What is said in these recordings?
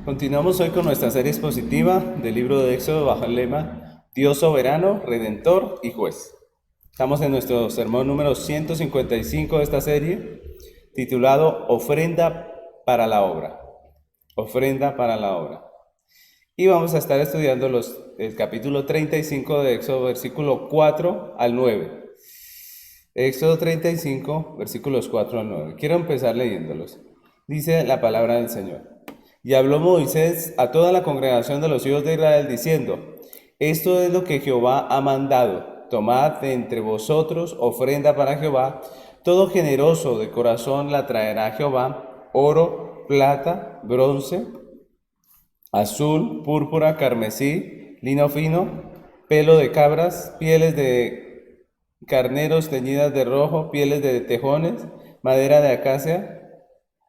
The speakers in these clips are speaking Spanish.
Continuamos hoy con nuestra serie expositiva del libro de Éxodo bajo el lema Dios soberano, redentor y juez. Estamos en nuestro sermón número 155 de esta serie, titulado Ofrenda para la obra. Ofrenda para la obra. Y vamos a estar estudiando el capítulo 35 de Éxodo, versículo 4 al 9. Éxodo 35, versículos 4 al 9. Quiero empezar leyéndolos. Dice la palabra del Señor. Y habló Moisés a toda la congregación de los hijos de Israel, diciendo: Esto es lo que Jehová ha mandado. Tomad de entre vosotros ofrenda para Jehová. Todo generoso de corazón la traerá a Jehová: oro, plata, bronce, azul, púrpura, carmesí, lino fino, pelo de cabras, pieles de carneros teñidas de rojo, pieles de tejones, madera de acacia,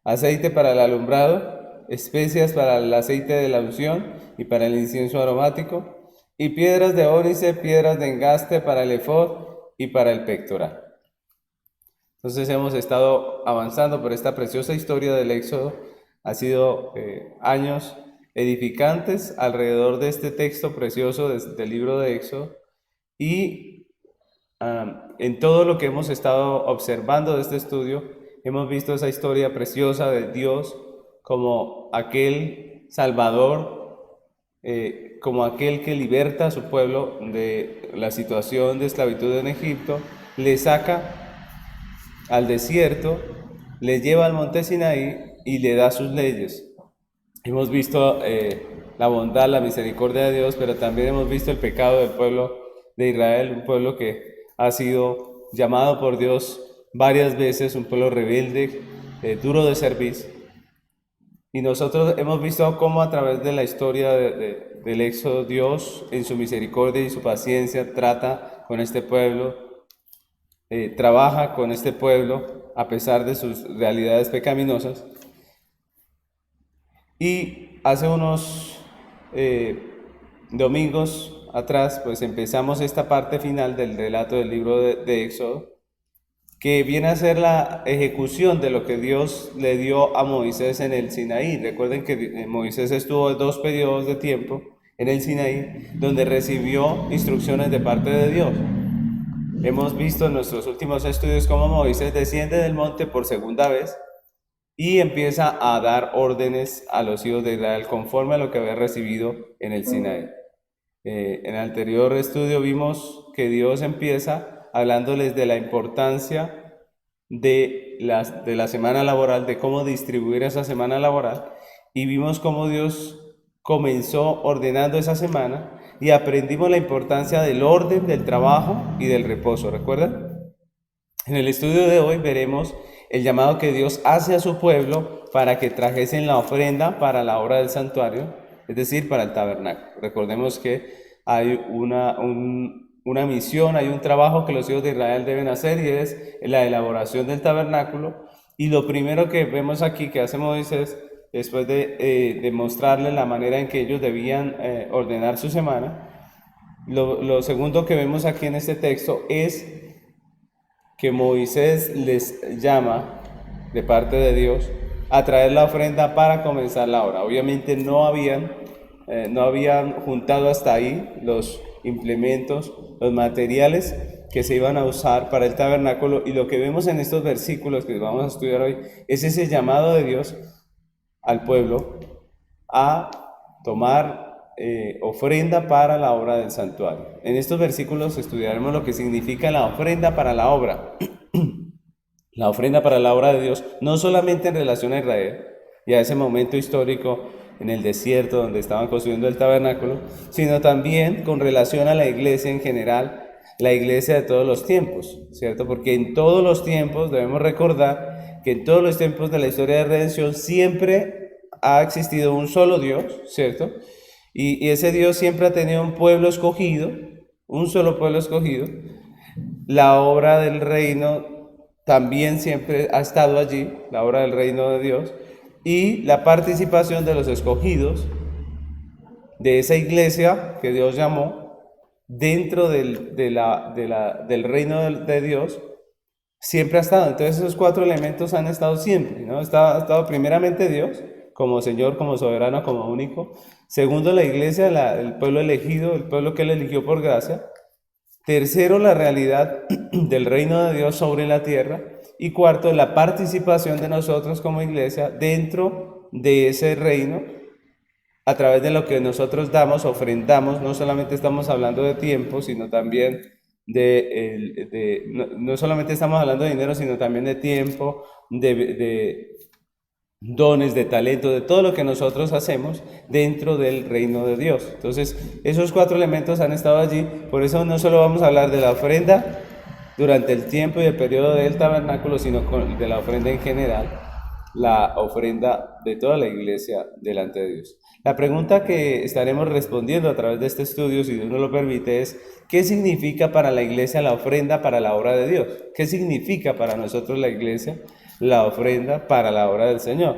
aceite para el alumbrado, especias para el aceite de la unción y para el incienso aromático, y piedras de ónice, piedras de engaste para el efod y para el pectoral. Entonces hemos estado avanzando por esta preciosa historia del Éxodo. Ha sido años edificantes alrededor de este texto precioso del libro de Éxodo, y en todo lo que hemos estado observando de este estudio, hemos visto esa historia preciosa de Dios como aquel Salvador, como aquel que liberta a su pueblo de la situación de esclavitud en Egipto, le saca al desierto, le lleva al monte Sinaí y le da sus leyes. Hemos visto la bondad, la misericordia de Dios, pero también hemos visto el pecado del pueblo de Israel, un pueblo que ha sido llamado por Dios varias veces, un pueblo rebelde, duro de servir. Y nosotros hemos visto cómo a través de la historia del Éxodo, Dios en su misericordia y su paciencia trata con este pueblo, trabaja con este pueblo a pesar de sus realidades pecaminosas. Y hace unos domingos atrás, pues empezamos esta parte final del relato del libro de Éxodo, que viene a ser la ejecución de lo que Dios le dio a Moisés en el Sinaí. Recuerden que Moisés estuvo 2 periodos de tiempo en el Sinaí, donde recibió instrucciones de parte de Dios. Hemos visto en nuestros últimos estudios cómo Moisés desciende del monte por segunda vez y empieza a dar órdenes a los hijos de Israel conforme a lo que había recibido en el Sinaí. En el anterior estudio vimos que Dios empieza hablándoles de la importancia de la semana laboral, de cómo distribuir esa semana laboral, y vimos cómo Dios comenzó ordenando esa semana y aprendimos la importancia del orden, del trabajo y del reposo. ¿Recuerdan? En el estudio de hoy veremos el llamado que Dios hace a su pueblo para que trajesen la ofrenda para la obra del santuario, es decir, para el tabernáculo. Recordemos que hay una misión, hay un trabajo que los hijos de Israel deben hacer, y es la elaboración del tabernáculo. Y lo primero que vemos aquí que hace Moisés, después de mostrarles la manera en que ellos debían ordenar su semana, lo segundo que vemos aquí en este texto es que Moisés les llama de parte de Dios a traer la ofrenda para comenzar la obra. Obviamente no habían juntado hasta ahí los implementos, los materiales que se iban a usar para el tabernáculo, y lo que vemos en estos versículos que vamos a estudiar hoy es ese llamado de Dios al pueblo a tomar ofrenda para la obra del santuario. En estos versículos estudiaremos lo que significa la ofrenda para la obra. La ofrenda para la obra de Dios, no solamente en relación a Israel y a ese momento histórico en el desierto donde estaban construyendo el tabernáculo, sino también con relación a la iglesia en general, la iglesia de todos los tiempos, ¿cierto? Porque en todos los tiempos debemos recordar que en todos los tiempos de la historia de redención siempre ha existido un solo Dios, ¿cierto? Y ese Dios siempre ha tenido un pueblo escogido, un solo pueblo escogido. La obra del reino también siempre ha estado allí, la obra del reino de Dios, y la participación de los escogidos de esa iglesia que Dios llamó dentro del reino de Dios siempre ha estado. Entonces esos 4 elementos han estado siempre, ¿no? Ha estado primeramente Dios como Señor, como soberano, como único. Segundo, la iglesia, el pueblo elegido, el pueblo que Él eligió por gracia. Tercero, la realidad del reino de Dios sobre la tierra. Y cuarto, la participación de nosotros como iglesia dentro de ese reino a través de lo que nosotros damos, ofrendamos. No solamente estamos hablando de tiempo, sino también no solamente estamos hablando de dinero, sino también de tiempo, de dones, de talento, de todo lo que nosotros hacemos dentro del reino de Dios. Entonces, esos 4 elementos han estado allí. Por eso no solo vamos a hablar de la ofrenda durante el tiempo y el periodo del tabernáculo, sino de la ofrenda en general, la ofrenda de toda la iglesia delante de Dios. La pregunta que estaremos respondiendo a través de este estudio, si Dios nos lo permite, es: ¿qué significa para la iglesia la ofrenda para la obra de Dios? ¿Qué significa para nosotros la iglesia la ofrenda para la obra del Señor?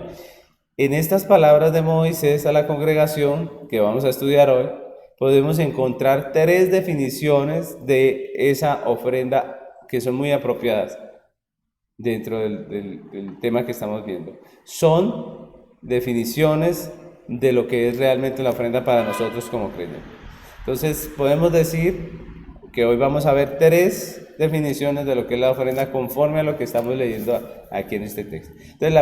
En estas palabras de Moisés a la congregación que vamos a estudiar hoy, podemos encontrar 3 definiciones de esa ofrenda que son muy apropiadas dentro del tema que estamos viendo. Son definiciones de lo que es realmente la ofrenda para nosotros como creyentes. Entonces, podemos decir que hoy vamos a ver 3 definiciones de lo que es la ofrenda conforme a lo que estamos leyendo aquí en este texto. Entonces,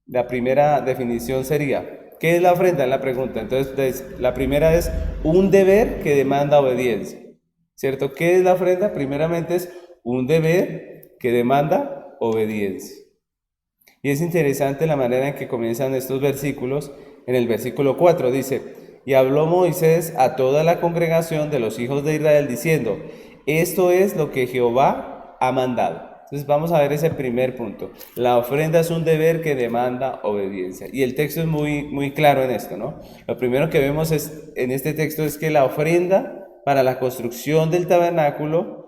la primera definición sería: ¿qué es la ofrenda? Es la pregunta. Entonces, la primera es un deber que demanda obediencia, ¿cierto? ¿Qué es la ofrenda? Primeramente es un deber que demanda obediencia. Y es interesante la manera en que comienzan estos versículos. En el versículo 4 dice: y habló Moisés a toda la congregación de los hijos de Israel diciendo: esto es lo que Jehová ha mandado. Entonces vamos a ver ese primer punto. La ofrenda es un deber que demanda obediencia. Y el texto es muy claro en esto, ¿no? Lo primero que vemos en este texto es que la ofrenda para la construcción del tabernáculo,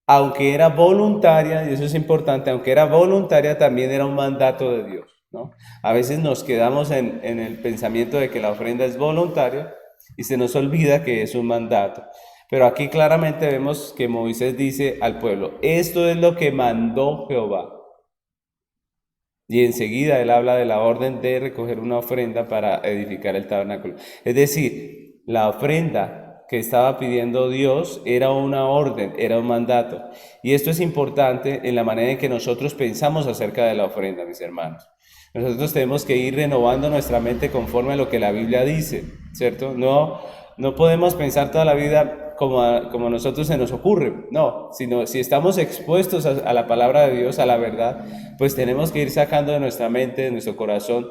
aunque era voluntaria, y eso es importante, aunque era voluntaria, también era un mandato de Dios, ¿no? A veces nos quedamos en el pensamiento de que la ofrenda es voluntaria y se nos olvida que es un mandato. Pero aquí claramente vemos que Moisés dice al pueblo: esto es lo que mandó Jehová. Y enseguida él habla de la orden de recoger una ofrenda para edificar el tabernáculo. Es decir, la ofrenda que estaba pidiendo Dios era una orden, era un mandato. Y esto es importante en la manera en que nosotros pensamos acerca de la ofrenda, mis hermanos. Nosotros tenemos que ir renovando nuestra mente conforme a lo que la Biblia dice, ¿cierto? No podemos pensar toda la vida como a nosotros se nos ocurre, no, sino si estamos expuestos a la palabra de Dios, a la verdad, pues tenemos que ir sacando de nuestra mente, de nuestro corazón,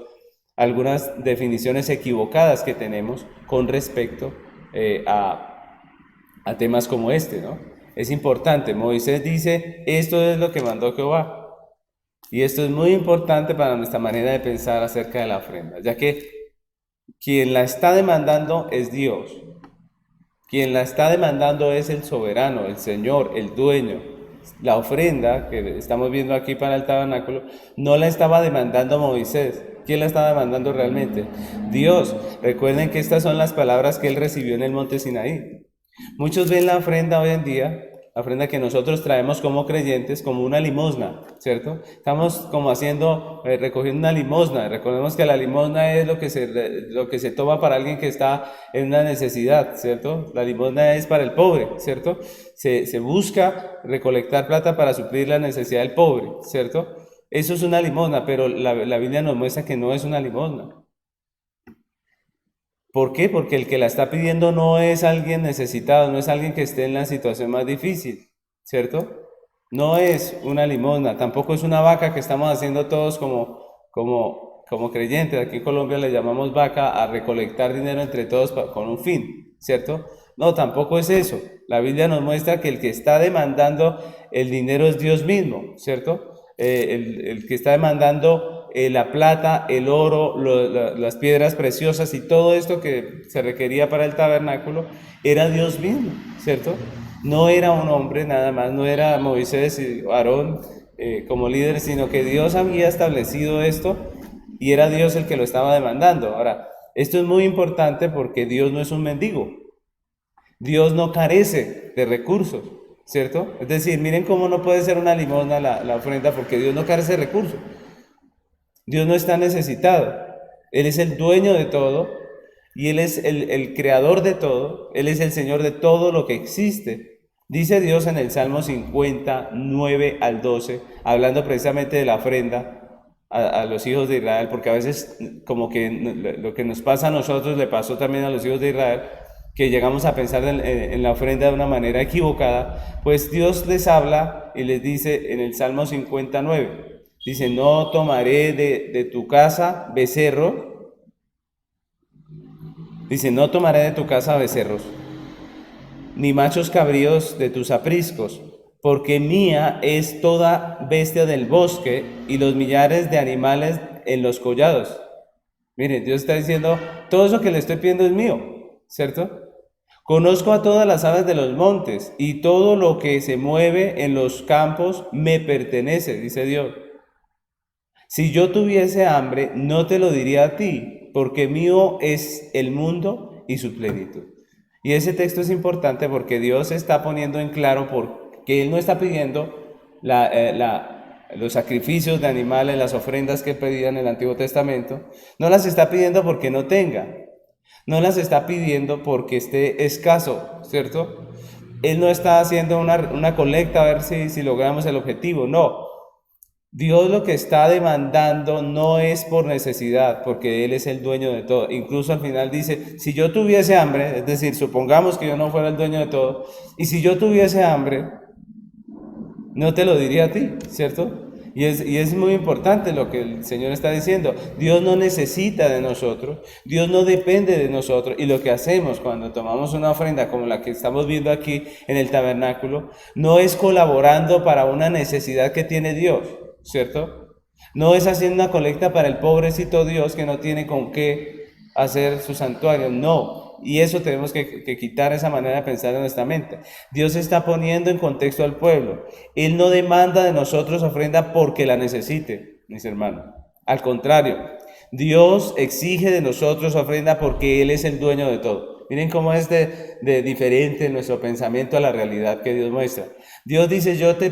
algunas definiciones equivocadas que tenemos con respecto a temas como este, ¿no? Es importante. Moisés dice: esto es lo que mandó Jehová. Y esto es muy importante para nuestra manera de pensar acerca de la ofrenda, ya que quien la está demandando es Dios. Quien la está demandando es el soberano, el Señor, el dueño. La ofrenda que estamos viendo aquí para el tabernáculo no la estaba demandando Moisés. ¿Quién la estaba demandando realmente? Dios. Recuerden que estas son las palabras que él recibió en el monte Sinaí. Muchos ven la ofrenda hoy en día, la ofrenda que nosotros traemos como creyentes, como una limosna, ¿cierto? Estamos como recogiendo una limosna. Recordemos que la limosna es lo que se toma para alguien que está en una necesidad, ¿cierto? La limosna es para el pobre, ¿cierto? Se busca recolectar plata para suplir la necesidad del pobre, ¿cierto? Eso es una limosna, pero la Biblia nos muestra que no es una limosna. ¿Por qué? Porque el que la está pidiendo no es alguien necesitado, no es alguien que esté en la situación más difícil, ¿cierto? No es una limosna, tampoco es una vaca que estamos haciendo todos como creyentes. Aquí en Colombia le llamamos vaca a recolectar dinero entre todos con un fin, ¿cierto? No, tampoco es eso. La Biblia nos muestra que el que está demandando el dinero es Dios mismo, ¿cierto? El que está demandando la plata, el oro, las piedras preciosas y todo esto que se requería para el tabernáculo, era Dios mismo, ¿cierto? No era un hombre nada más, no era Moisés y Aarón como líderes, sino que Dios había establecido esto y era Dios el que lo estaba demandando. Ahora, esto es muy importante porque Dios no es un mendigo. Dios no carece de recursos, ¿cierto? Es decir, miren cómo no puede ser una limosna la ofrenda, porque Dios no carece de recursos. Dios no está necesitado. Él es el dueño de todo y Él es el creador de todo. Él es el Señor de todo lo que existe. Dice Dios en el Salmo 59 al 12, hablando precisamente de la ofrenda a los hijos de Israel, porque a veces como que lo que nos pasa a nosotros le pasó también a los hijos de Israel, que llegamos a pensar en la ofrenda de una manera equivocada. Pues Dios les habla y les dice en el Salmo 59, dice: no tomaré de tu casa becerro, dice: no tomaré de tu casa becerros, ni machos cabríos de tus apriscos, porque mía es toda bestia del bosque y los millares de animales en los collados. Miren, Dios está diciendo, todo eso que le estoy pidiendo es mío, ¿cierto? Conozco a todas las aves de los montes y todo lo que se mueve en los campos me pertenece, dice Dios. Si yo tuviese hambre, no te lo diría a ti, porque mío es el mundo y su plenitud. Y ese texto es importante porque Dios está poniendo en claro porque Él no está pidiendo los sacrificios de animales, las ofrendas que pedían en el Antiguo Testamento. No las está pidiendo porque no tenga. No las está pidiendo porque esté escaso, ¿cierto? Él no está haciendo una colecta a ver si logramos el objetivo, no. Dios lo que está demandando no es por necesidad, porque Él es el dueño de todo. Incluso al final dice, si yo tuviese hambre, es decir, supongamos que yo no fuera el dueño de todo, y si yo tuviese hambre, no te lo diría a ti, ¿cierto? Y es muy importante lo que el Señor está diciendo. Dios no necesita de nosotros, Dios no depende de nosotros. Y lo que hacemos cuando tomamos una ofrenda como la que estamos viendo aquí en el tabernáculo, no es colaborando para una necesidad que tiene Dios, ¿cierto? No es haciendo una colecta para el pobrecito Dios que no tiene con qué hacer su santuario, no. Y eso tenemos que quitar esa manera de pensar en nuestra mente. Dios está poniendo en contexto al pueblo. Él no demanda de nosotros ofrenda porque la necesite, mis hermanos. Al contrario, Dios exige de nosotros ofrenda porque Él es el dueño de todo. Miren cómo es de diferente nuestro pensamiento a la realidad que Dios muestra. Dios dice, yo te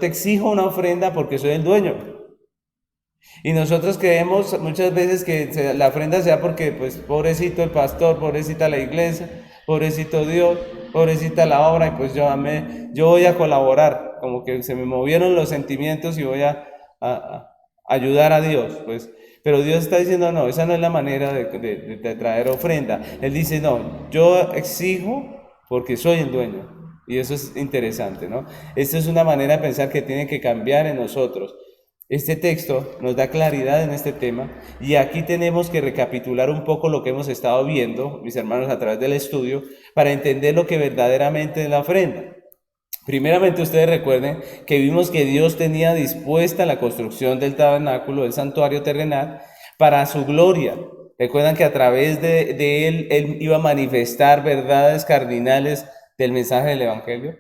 exijo una ofrenda porque soy el dueño. Y nosotros creemos muchas veces que la ofrenda sea porque, pues, pobrecito el pastor, pobrecita la iglesia, pobrecito Dios, pobrecita la obra, y pues yo voy a colaborar, como que se me movieron los sentimientos y voy a ayudar a Dios, pues. Pero Dios está diciendo, no, esa no es la manera de traer ofrenda. Él dice, no, yo exijo porque soy el dueño. Y eso es interesante, ¿no? Esta es una manera de pensar que tiene que cambiar en nosotros. Este texto nos da claridad en este tema y aquí tenemos que recapitular un poco lo que hemos estado viendo, mis hermanos, a través del estudio, para entender lo que verdaderamente es la ofrenda. Primeramente, ustedes recuerden que vimos que Dios tenía dispuesta la construcción del tabernáculo, del santuario terrenal, para su gloria. Recuerdan que a través de Él iba a manifestar verdades cardinales del mensaje del Evangelio.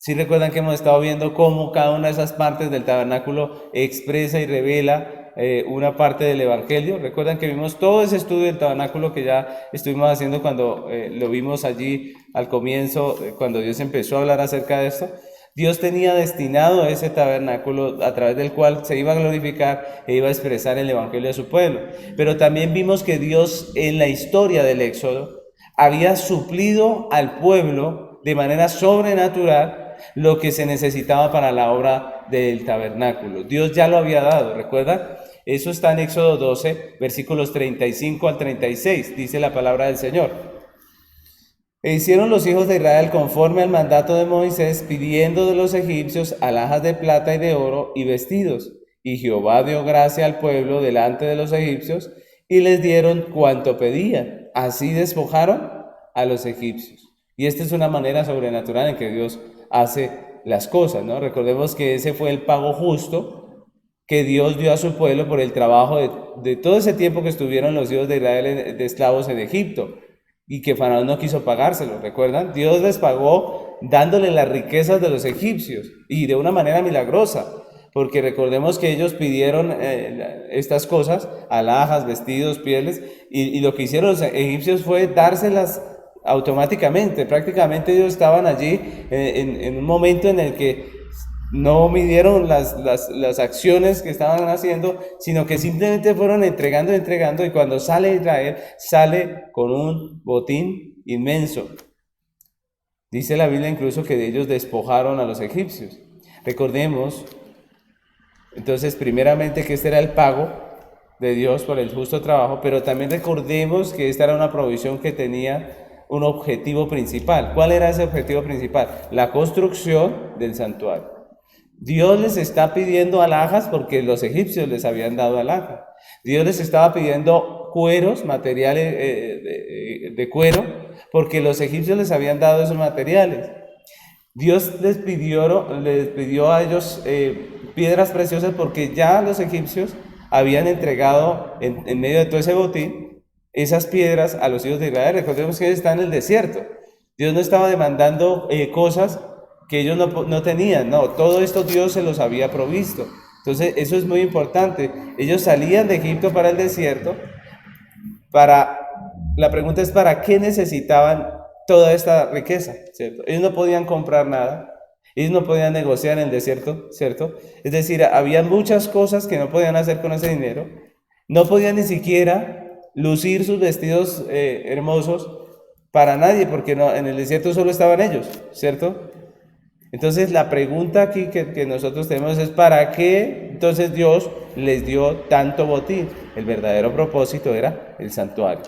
¿Sí recuerdan que hemos estado viendo cómo cada una de esas partes del tabernáculo expresa y revela una parte del Evangelio? ¿Recuerdan que vimos todo ese estudio del tabernáculo que ya estuvimos haciendo cuando lo vimos allí al comienzo, cuando Dios empezó a hablar acerca de esto? Dios tenía destinado ese tabernáculo a través del cual se iba a glorificar e iba a expresar el Evangelio a su pueblo. Pero también vimos que Dios en la historia del Éxodo había suplido al pueblo de manera sobrenatural lo que se necesitaba para la obra del tabernáculo. Dios ya lo había dado, ¿recuerdan? Eso está en Éxodo 12, versículos 35 al 36, dice la palabra del Señor. E hicieron los hijos de Israel conforme al mandato de Moisés, pidiendo de los egipcios alhajas de plata y de oro y vestidos. Y Jehová dio gracia al pueblo delante de los egipcios, y les dieron cuanto pedían. Así despojaron a los egipcios. Y esta es una manera sobrenatural en que Dios hace las cosas, ¿no? Recordemos que ese fue el pago justo que Dios dio a su pueblo por el trabajo de todo ese tiempo que estuvieron los hijos de Israel de esclavos en Egipto y que Faraón no quiso pagárselo, ¿recuerdan? Dios les pagó dándole las riquezas de los egipcios y de una manera milagrosa, porque recordemos que ellos pidieron estas cosas, alhajas, vestidos, pieles, y lo que hicieron los egipcios fue dárselas automáticamente. Prácticamente ellos estaban allí en un momento en el que no midieron las acciones que estaban haciendo, sino que simplemente fueron entregando, y cuando sale Israel, sale con un botín inmenso. Dice la Biblia incluso que ellos despojaron a los egipcios. Recordemos, entonces, primeramente que este era el pago de Dios por el justo trabajo, pero también recordemos que esta era una provisión que tenía un objetivo principal. ¿Cuál era ese objetivo principal? La construcción del santuario. Dios les está pidiendo alhajas porque los egipcios les habían dado alhajas. Dios les estaba pidiendo cueros, materiales de cuero, porque los egipcios les habían dado esos materiales. Dios les pidió a ellos piedras preciosas porque ya los egipcios habían entregado en medio de todo ese botín esas piedras a los hijos de Israel. Recordemos que ellos están en el desierto. Dios no estaba demandando cosas que ellos no tenían, no, todo esto Dios se los había provisto. Entonces eso es muy importante. Ellos salían de Egipto para el desierto. La pregunta es, ¿para qué necesitaban toda esta riqueza? ¿Cierto? Ellos no podían comprar nada, ellos no podían negociar en el desierto, ¿cierto? Es decir, había muchas cosas que no podían hacer con ese dinero, no podían ni siquiera lucir sus vestidos hermosos para nadie, porque en el desierto solo estaban ellos, ¿cierto? Entonces la pregunta aquí que nosotros tenemos es, ¿para qué entonces Dios les dio tanto botín? El verdadero propósito era el santuario.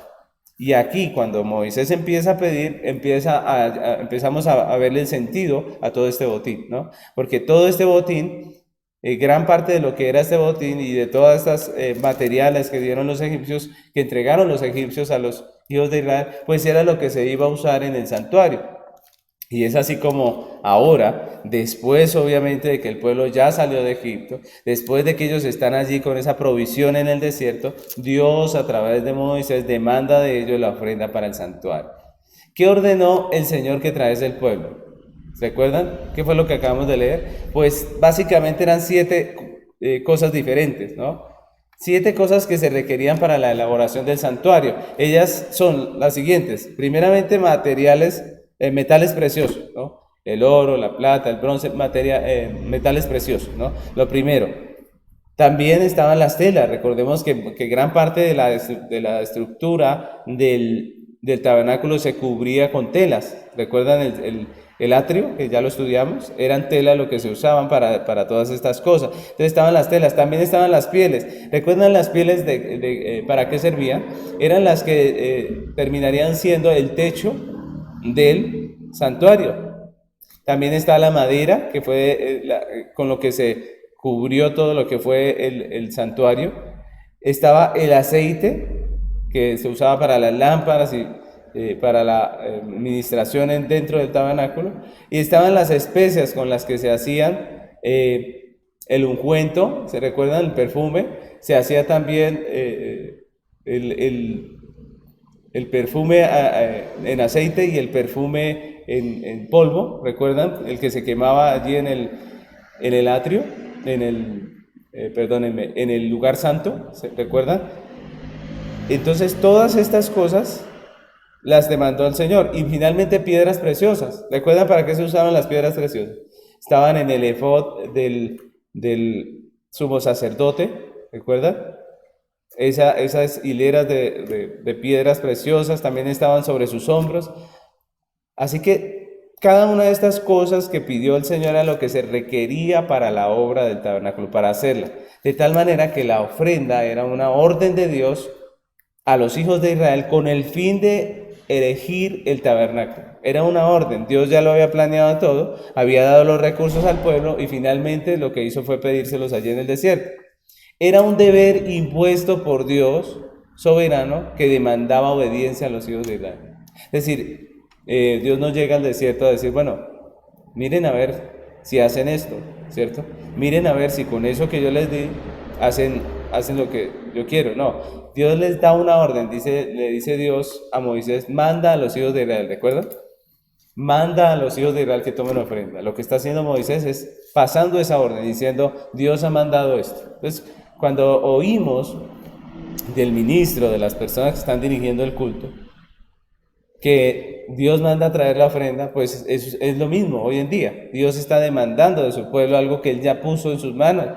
Y aquí cuando Moisés empieza a pedir, empezamos a verle el sentido a todo este botín, ¿no? Porque todo este botín, gran parte de lo que era este botín y de todas estas materiales que dieron los egipcios, que entregaron los egipcios a los hijos de Israel, pues era lo que se iba a usar en el santuario. Y es así como ahora, después obviamente de que el pueblo ya salió de Egipto, después de que ellos están allí con esa provisión en el desierto, Dios a través de Moisés demanda de ellos la ofrenda para el santuario. ¿Qué ordenó el Señor que trajese el pueblo? ¿Recuerdan? ¿Qué fue lo que acabamos de leer? Pues básicamente eran 7 cosas diferentes, ¿no? 7 cosas que se requerían para la elaboración del santuario. Ellas son las siguientes. Primeramente, metales preciosos, ¿no? El oro, la plata, el bronce, metales preciosos, ¿no? Lo primero. También estaban las telas. Recordemos que gran parte de la estructura del tabernáculo se cubría con telas. ¿Recuerdan el atrio, que ya lo estudiamos? Eran telas lo que se usaban para todas estas cosas. Entonces estaban las telas, también estaban las pieles. ¿Recuerdan las pieles para qué servían? Eran las que terminarían siendo el techo del santuario. También está la madera, que fue con lo que se cubrió todo lo que fue el santuario. Estaba el aceite, que se usaba para las lámparas y para la administración dentro del tabernáculo. Y estaban las especias con las que se hacían el ungüento, ¿se recuerdan? El perfume. Se hacía también el perfume en aceite y el perfume en polvo, ¿recuerdan? El que se quemaba allí en el atrio, perdónenme, en el lugar santo, ¿se recuerdan? Entonces todas estas cosas las demandó el Señor. Y finalmente piedras preciosas. ¿Recuerdan para qué se usaban las piedras preciosas? Estaban en el efod del sumo sacerdote, ¿recuerdan? Esas hileras de piedras preciosas también estaban sobre sus hombros. Así que cada una de estas cosas que pidió el Señor era lo que se requería para la obra del tabernáculo, para hacerla. De tal manera que la ofrenda era una orden de Dios a los hijos de Israel con el fin de erigir el tabernáculo. Era una orden, Dios ya lo había planeado todo, había dado los recursos al pueblo y finalmente lo que hizo fue pedírselos allí en el desierto. Era un deber impuesto por Dios soberano que demandaba obediencia a los hijos de Israel. Es decir, Dios no llega al desierto a decir, bueno, miren a ver si hacen esto, ¿cierto? Miren a ver si con eso que yo les di hacen lo que yo quiero. No, Dios les da una orden, le dice Dios a Moisés, manda a los hijos de Israel, ¿recuerdan? Manda a los hijos de Israel que tomen ofrenda. Lo que está haciendo Moisés es pasando esa orden, diciendo, Dios ha mandado esto. Entonces, cuando oímos del ministro, de las personas que están dirigiendo el culto, que Dios manda a traer la ofrenda, pues es lo mismo hoy en día. Dios está demandando de su pueblo algo que Él ya puso en sus manos.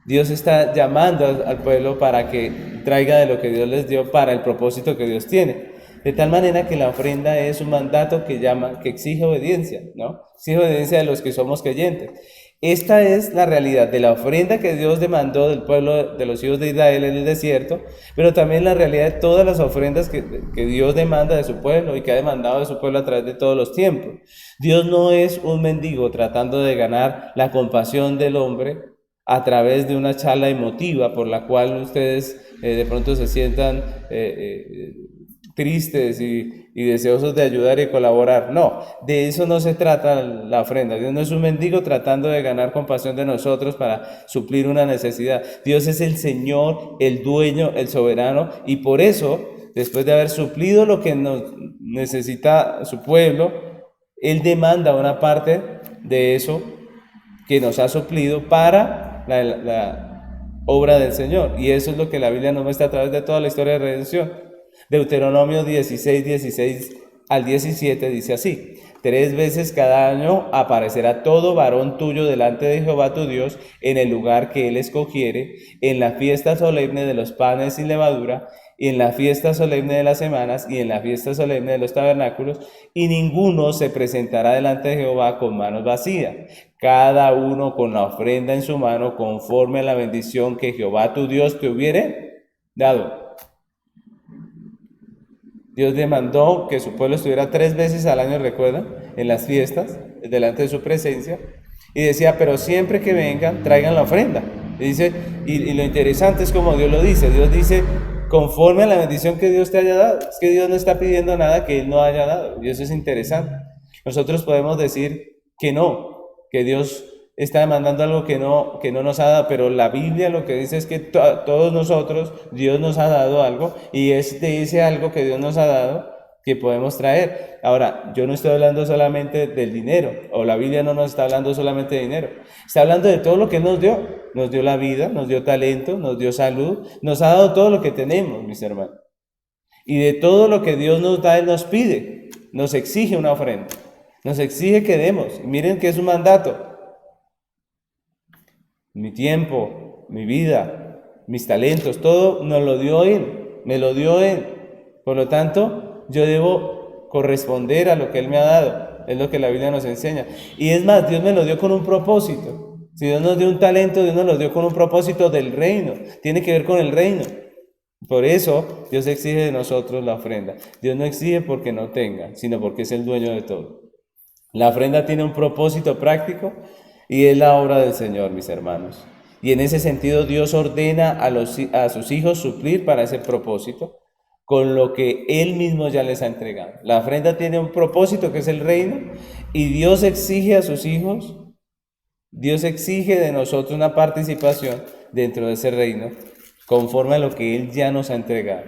Dios está llamando al pueblo para que traiga de lo que Dios les dio para el propósito que Dios tiene. De tal manera que la ofrenda es un mandato que exige obediencia, ¿no? Exige obediencia de los que somos creyentes. Esta es la realidad de la ofrenda que Dios demandó del pueblo de los hijos de Israel en el desierto, pero también la realidad de todas las ofrendas que Dios demanda de su pueblo y que ha demandado de su pueblo a través de todos los tiempos. Dios no es un mendigo tratando de ganar la compasión del hombre a través de una charla emotiva por la cual ustedes de pronto se sientan tristes y deseosos de ayudar y colaborar. No, de eso no se trata la ofrenda. Dios no es un mendigo tratando de ganar compasión de nosotros para suplir una necesidad. Dios es el Señor, el dueño, el soberano, y por eso, después de haber suplido lo que nos necesita su pueblo, Él demanda una parte de eso que nos ha suplido para la obra del Señor. Y eso es lo que la Biblia nos muestra a través de toda la historia de redención. Deuteronomio 16 al 17 dice así: 3 veces cada año aparecerá todo varón tuyo delante de Jehová tu Dios en el lugar que él escogiere, en la fiesta solemne de los panes sin levadura, y en la fiesta solemne de las semanas, y en la fiesta solemne de los tabernáculos, y ninguno se presentará delante de Jehová con manos vacías, cada uno con la ofrenda en su mano, conforme a la bendición que Jehová tu Dios te hubiere dado. Dios demandó que su pueblo estuviera 3 veces al año, recuerdan, en las fiestas, delante de su presencia, y decía, pero siempre que vengan, traigan la ofrenda. Y dice, y lo interesante es como Dios lo dice. Dios dice, conforme a la bendición que Dios te haya dado. Es que Dios no está pidiendo nada que Él no haya dado, y eso es interesante. Nosotros podemos decir que no, que Dios está demandando algo que no nos ha dado, pero la Biblia lo que dice es que todos nosotros, Dios nos ha dado algo, y es de ese algo que Dios nos ha dado que podemos traer. Ahora, yo no estoy hablando solamente del dinero, o la Biblia no nos está hablando solamente de dinero, está hablando de todo lo que nos dio la vida, nos dio talento, nos dio salud, nos ha dado todo lo que tenemos, mis hermanos. Y de todo lo que Dios nos da, Él nos pide, nos exige una ofrenda, nos exige que demos. Miren que es un mandato. Mi tiempo, mi vida, mis talentos, todo nos lo dio Él, me lo dio Él. Por lo tanto, yo debo corresponder a lo que Él me ha dado. Es lo que la Biblia nos enseña. Y es más, Dios me lo dio con un propósito. Si Dios nos dio un talento, Dios nos lo dio con un propósito del reino. Tiene que ver con el reino. Por eso, Dios exige de nosotros la ofrenda. Dios no exige porque no tenga, sino porque es el dueño de todo. La ofrenda tiene un propósito práctico y es la obra del Señor, mis hermanos. Y en ese sentido Dios ordena a sus hijos suplir para ese propósito con lo que Él mismo ya les ha entregado. La ofrenda tiene un propósito que es el reino, y Dios exige a sus hijos, Dios exige de nosotros una participación dentro de ese reino conforme a lo que Él ya nos ha entregado.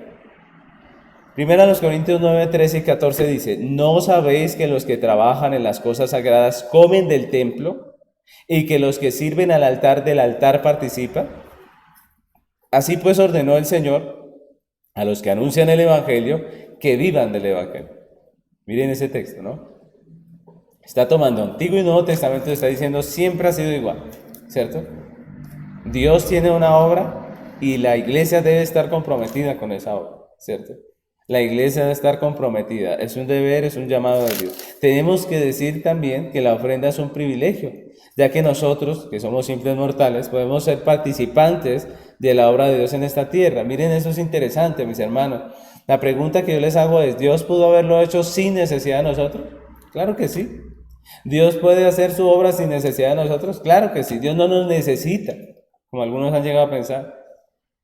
Primera los Corintios 9, 13 y 14 dice: ¿no sabéis que los que trabajan en las cosas sagradas comen del templo, y que los que sirven al altar del altar participan? Así pues ordenó el Señor a los que anuncian el Evangelio que vivan del Evangelio. Miren ese texto, ¿no? Está tomando Antiguo y Nuevo Testamento y está diciendo siempre ha sido igual, ¿cierto? Dios tiene una obra y la iglesia debe estar comprometida con esa obra, ¿cierto? La iglesia debe estar comprometida, es un deber, es un llamado de Dios. Tenemos que decir también que la ofrenda es un privilegio, ya que nosotros, que somos simples mortales, podemos ser participantes de la obra de Dios en esta tierra. Miren, eso es interesante, mis hermanos. La pregunta que yo les hago es, ¿Dios pudo haberlo hecho sin necesidad de nosotros? Claro que sí. ¿Dios puede hacer su obra sin necesidad de nosotros? Claro que sí. Dios no nos necesita, como algunos han llegado a pensar.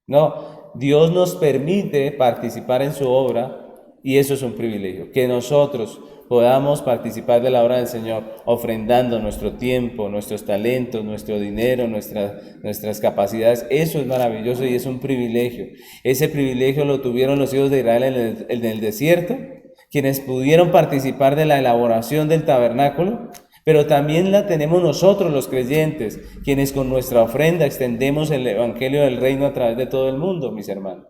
No, Dios nos permite participar en su obra, y eso es un privilegio, que nosotros podamos participar de la obra del Señor, ofrendando nuestro tiempo, nuestros talentos, nuestro dinero, nuestras capacidades. Eso es maravilloso y es un privilegio. Ese privilegio lo tuvieron los hijos de Israel en el desierto, quienes pudieron participar de la elaboración del tabernáculo, pero también la tenemos nosotros los creyentes, quienes con nuestra ofrenda extendemos el evangelio del reino a través de todo el mundo, mis hermanos.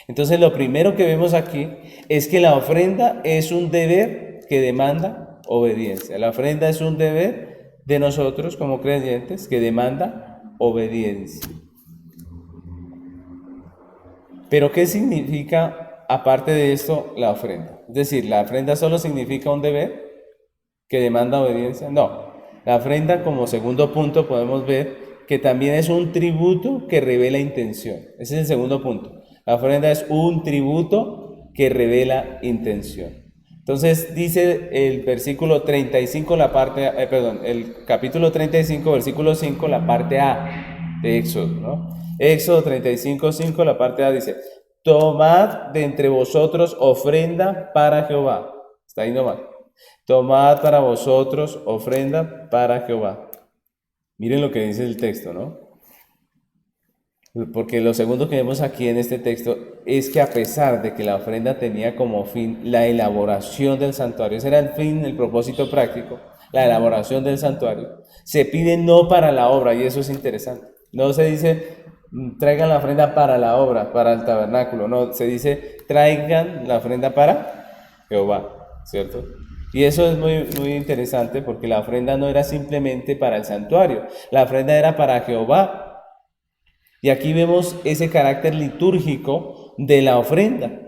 Entonces lo primero que vemos aquí es que la ofrenda es un deber que demanda obediencia. La ofrenda es un deber de nosotros como creyentes que demanda obediencia. Pero ¿qué significa aparte de esto la ofrenda? Es decir, ¿la ofrenda solo significa un deber que demanda obediencia? No. La ofrenda, como segundo punto, podemos ver que también es un tributo que revela intención. Ese es el segundo punto. La ofrenda es un tributo que revela intención. Entonces dice el versículo 35, el capítulo 35, versículo 5, la parte A de Éxodo, ¿no? Éxodo 35, 5, la parte A dice: tomad de entre vosotros ofrenda para Jehová. Está ahí nomás. Tomad para vosotros ofrenda para Jehová. Miren lo que dice el texto, ¿no? Porque lo segundo que vemos aquí en este texto es que a pesar de que la ofrenda tenía como fin la elaboración del santuario, ese era el fin, el propósito práctico, la elaboración del santuario, se pide no para la obra, y eso es interesante. No se dice traigan la ofrenda para la obra, para el tabernáculo, no, se dice traigan la ofrenda para Jehová, ¿cierto? Y eso es muy, muy interesante porque la ofrenda no era simplemente para el santuario, la ofrenda era para Jehová. Y aquí vemos ese carácter litúrgico de la ofrenda,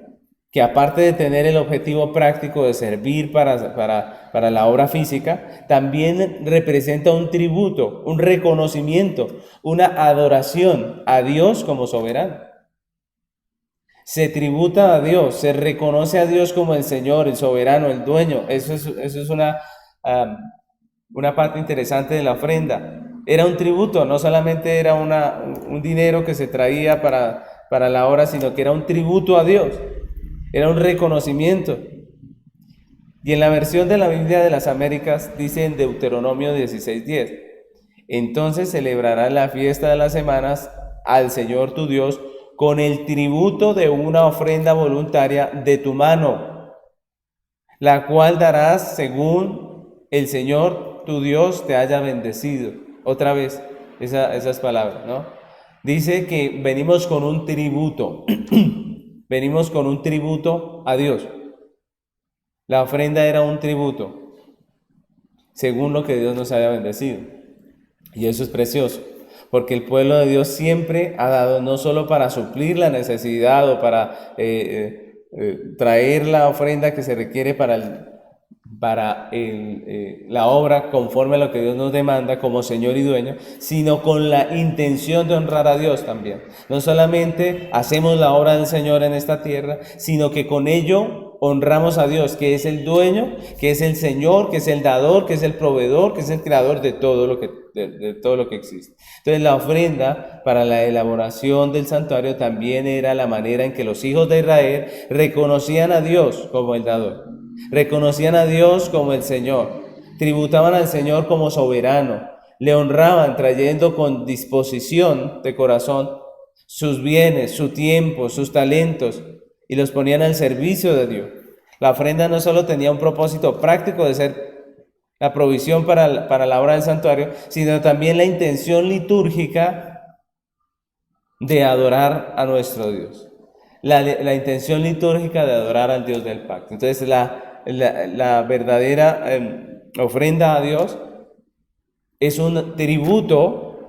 que aparte de tener el objetivo práctico de servir para la obra física, también representa un tributo, un reconocimiento, una adoración a Dios como soberano. Se tributa a Dios, se reconoce a Dios como el Señor, el soberano, el dueño. Eso es una parte interesante de la ofrenda. Era un tributo, no solamente era un dinero que se traía para la obra, sino que era un tributo a Dios, era un reconocimiento. Y en la versión de la Biblia de las Américas dice en Deuteronomio 16:10: entonces celebrarás la fiesta de las semanas al Señor tu Dios con el tributo de una ofrenda voluntaria de tu mano, la cual darás según el Señor tu Dios te haya bendecido. Otra vez esas palabras, ¿no? Dice que venimos con un tributo, venimos con un tributo a Dios. La ofrenda era un tributo, según lo que Dios nos haya bendecido. Y eso es precioso, porque el pueblo de Dios siempre ha dado no solo para suplir la necesidad o para traer la ofrenda que se requiere para la obra conforme a lo que Dios nos demanda como Señor y dueño, sino con la intención de honrar a Dios también. No solamente hacemos la obra del Señor en esta tierra, sino que con ello honramos a Dios, que es el dueño, que es el Señor, que es el dador, que es el proveedor, que es el creador de todo lo que existe. Entonces la ofrenda para la elaboración del santuario también era la manera en que los hijos de Israel reconocían a Dios como el dador, reconocían a Dios como el Señor, tributaban al Señor como soberano, le honraban trayendo con disposición de corazón sus bienes, su tiempo, sus talentos, y los ponían al servicio de Dios. La ofrenda no solo tenía un propósito práctico de ser la provisión para la obra del santuario, sino también la intención litúrgica de adorar a nuestro Dios. La intención litúrgica de adorar al Dios del pacto. Entonces la verdadera ofrenda a Dios es un tributo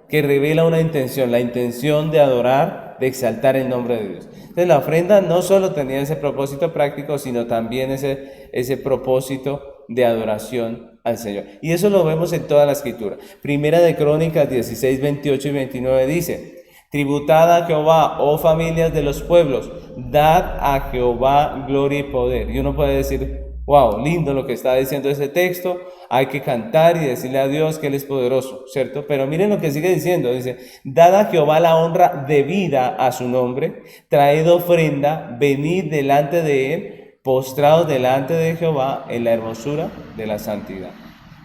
que revela una intención, la intención de adorar, de exaltar el nombre de Dios. Entonces la ofrenda no solo tenía ese propósito práctico, sino también ese propósito de adoración al Señor. Y eso lo vemos en toda la Escritura. Primera de Crónicas 16, 28 y 29 dice: tributad a Jehová, oh familias de los pueblos, dad a Jehová gloria y poder. Y uno puede decir: wow, lindo lo que está diciendo ese texto, hay que cantar y decirle a Dios que Él es poderoso, ¿cierto? Pero miren lo que sigue diciendo, dice: dad a Jehová la honra debida a su nombre, traed ofrenda, venid delante de Él, postrados delante de Jehová en la hermosura de la santidad.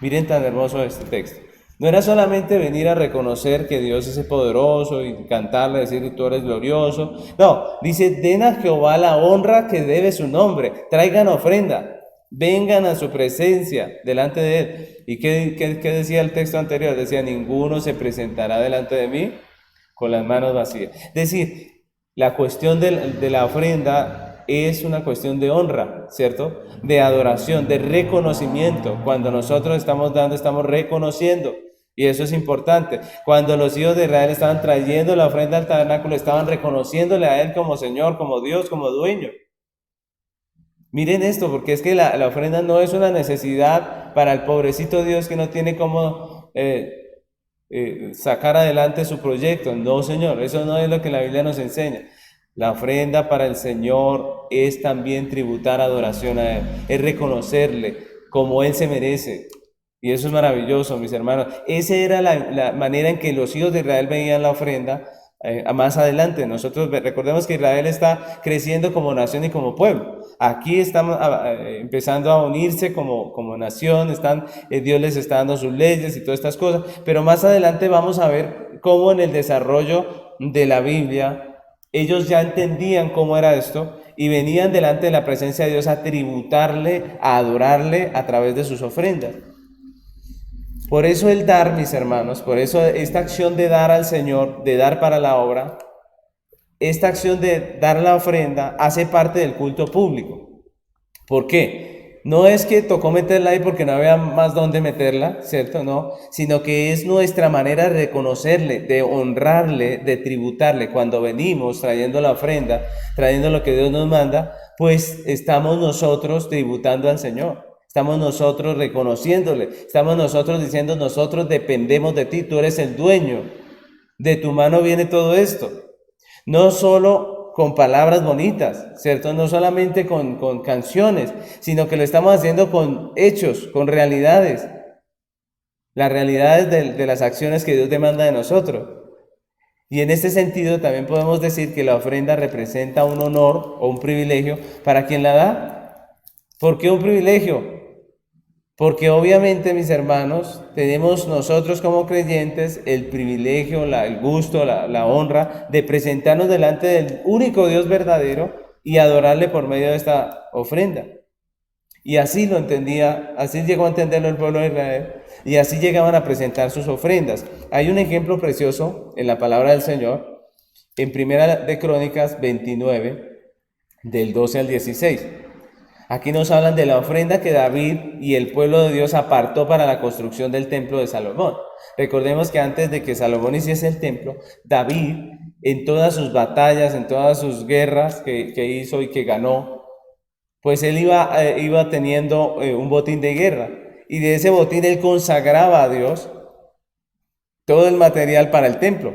Miren tan hermoso este texto. No era solamente venir a reconocer que Dios es poderoso y cantarle, decir tú eres glorioso. No, dice: den a Jehová la honra que debe su nombre, traigan ofrenda. Vengan a su presencia delante de Él. ¿Y qué decía el texto anterior? Decía: ninguno se presentará delante de mí con las manos vacías. Es decir, La cuestión de la ofrenda es una cuestión de honra, ¿cierto? De adoración, de reconocimiento. Cuando nosotros estamos dando, estamos reconociendo. Y eso es importante. Cuando los hijos de Israel estaban trayendo la ofrenda al tabernáculo, estaban reconociéndole a Él como Señor, como Dios, como dueño. Miren esto, porque es que la ofrenda no es una necesidad para el pobrecito Dios que no tiene cómo sacar adelante su proyecto. No, Señor, eso no es lo que la Biblia nos enseña. La ofrenda para el Señor es también tributar adoración a Él, es reconocerle como Él se merece. Y eso es maravilloso, mis hermanos. Esa era la manera en que los hijos de Israel veían la ofrenda. Más adelante, nosotros recordemos que Israel está creciendo como nación y como pueblo. Aquí estamos empezando a unirse como nación, Dios les está dando sus leyes y todas estas cosas, pero más adelante vamos a ver cómo en el desarrollo de la Biblia ellos ya entendían cómo era esto y venían delante de la presencia de Dios a tributarle, a adorarle a través de sus ofrendas. Por eso el dar, mis hermanos, por eso esta acción de dar al Señor, de dar para la obra, esta acción de dar la ofrenda hace parte del culto público. ¿Por qué? No es que tocó meterla ahí porque no había más dónde meterla, ¿cierto? No, sino que es nuestra manera de reconocerle, de honrarle, de tributarle. Cuando venimos trayendo la ofrenda, trayendo lo que Dios nos manda, pues estamos nosotros tributando al Señor. Estamos nosotros reconociéndole, estamos nosotros diciendo, nosotros dependemos de ti, tú eres el dueño, de tu mano viene todo esto. No solo con palabras bonitas, ¿cierto? No solamente con canciones, sino que lo estamos haciendo con hechos, con realidades. Las realidades de las acciones que Dios demanda de nosotros. Y en este sentido también podemos decir que la ofrenda representa un honor o un privilegio para quien la da. ¿Por qué un privilegio? Porque obviamente, mis hermanos, tenemos nosotros como creyentes el privilegio, el gusto, la honra de presentarnos delante del único Dios verdadero y adorarle por medio de esta ofrenda. Y así lo entendía, así llegó a entenderlo el pueblo de Israel, y así llegaban a presentar sus ofrendas. Hay un ejemplo precioso en la palabra del Señor, en Primera de Crónicas 29, del 12 al 16. Aquí nos hablan de la ofrenda que David y el pueblo de Dios apartó para la construcción del templo de Salomón. Recordemos que antes de que Salomón hiciese el templo, David, en todas sus batallas, en todas sus guerras que hizo y que ganó, pues él iba teniendo un botín de guerra. Y de ese botín él consagraba a Dios todo el material para el templo,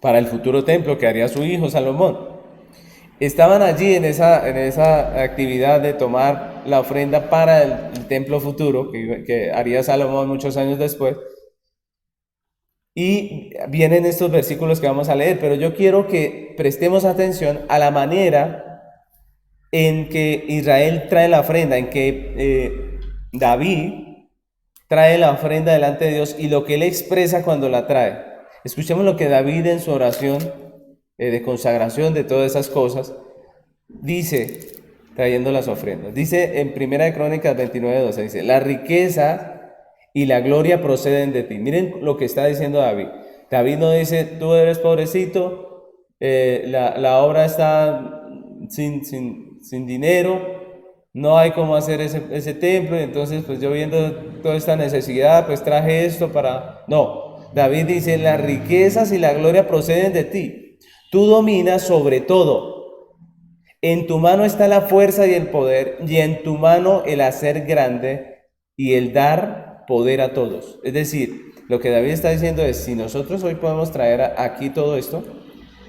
para el futuro templo que haría su hijo Salomón. Estaban allí en esa actividad de tomar la ofrenda para el templo futuro que haría Salomón muchos años después. Y vienen estos versículos que vamos a leer, pero yo quiero que prestemos atención a la manera en que Israel trae la ofrenda, en que David trae la ofrenda delante de Dios y lo que él expresa cuando la trae. Escuchemos lo que David en su oración de consagración de todas esas cosas, dice, trayendo las ofrendas. Dice en Primera de Crónicas 29:12, dice, la riqueza y la gloria proceden de ti. Miren lo que está diciendo David. David no dice, tú eres pobrecito, la obra está sin dinero, no hay cómo hacer ese templo, y entonces pues yo viendo toda esta necesidad, pues traje esto para... No, David dice, las riquezas y la gloria proceden de ti. Tú dominas sobre todo. En tu mano está la fuerza y el poder, y en tu mano el hacer grande y el dar poder a todos. Es decir, lo que David está diciendo es, si nosotros hoy podemos traer aquí todo esto,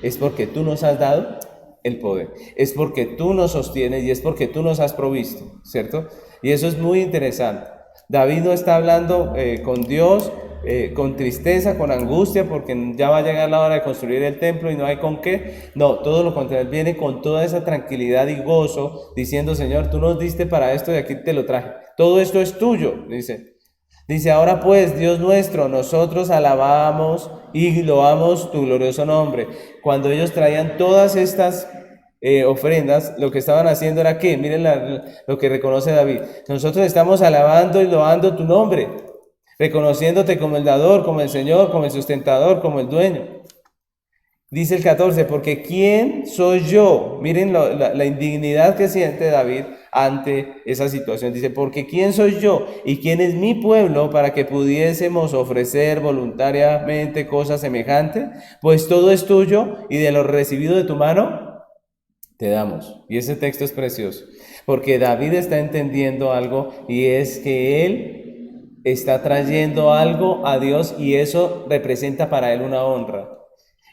es porque tú nos has dado el poder, es porque tú nos sostienes y es porque tú nos has provisto, ¿cierto? Y eso es muy interesante. David no está hablando con Dios con tristeza, con angustia, porque ya va a llegar la hora de construir el templo y no hay con qué. No, todo lo contrario, viene con toda esa tranquilidad y gozo, diciendo, Señor, tú nos diste para esto y aquí te lo traje. Todo esto es tuyo, dice. Dice, ahora pues, Dios nuestro, nosotros alabamos y loamos tu glorioso nombre. Cuando ellos traían todas estas ofrendas, lo que estaban haciendo era que, miren lo que reconoce David, nosotros estamos alabando y loando tu nombre, reconociéndote como el dador, como el Señor, como el sustentador, como el dueño. Dice el 14, porque ¿quién soy yo? Miren la indignidad que siente David ante esa situación. Dice, porque ¿quién soy yo y quién es mi pueblo para que pudiésemos ofrecer voluntariamente cosas semejantes? Pues todo es tuyo y de lo recibido de tu mano te damos. Y ese texto es precioso, porque David está entendiendo algo y es que él está trayendo algo a Dios y eso representa para él una honra.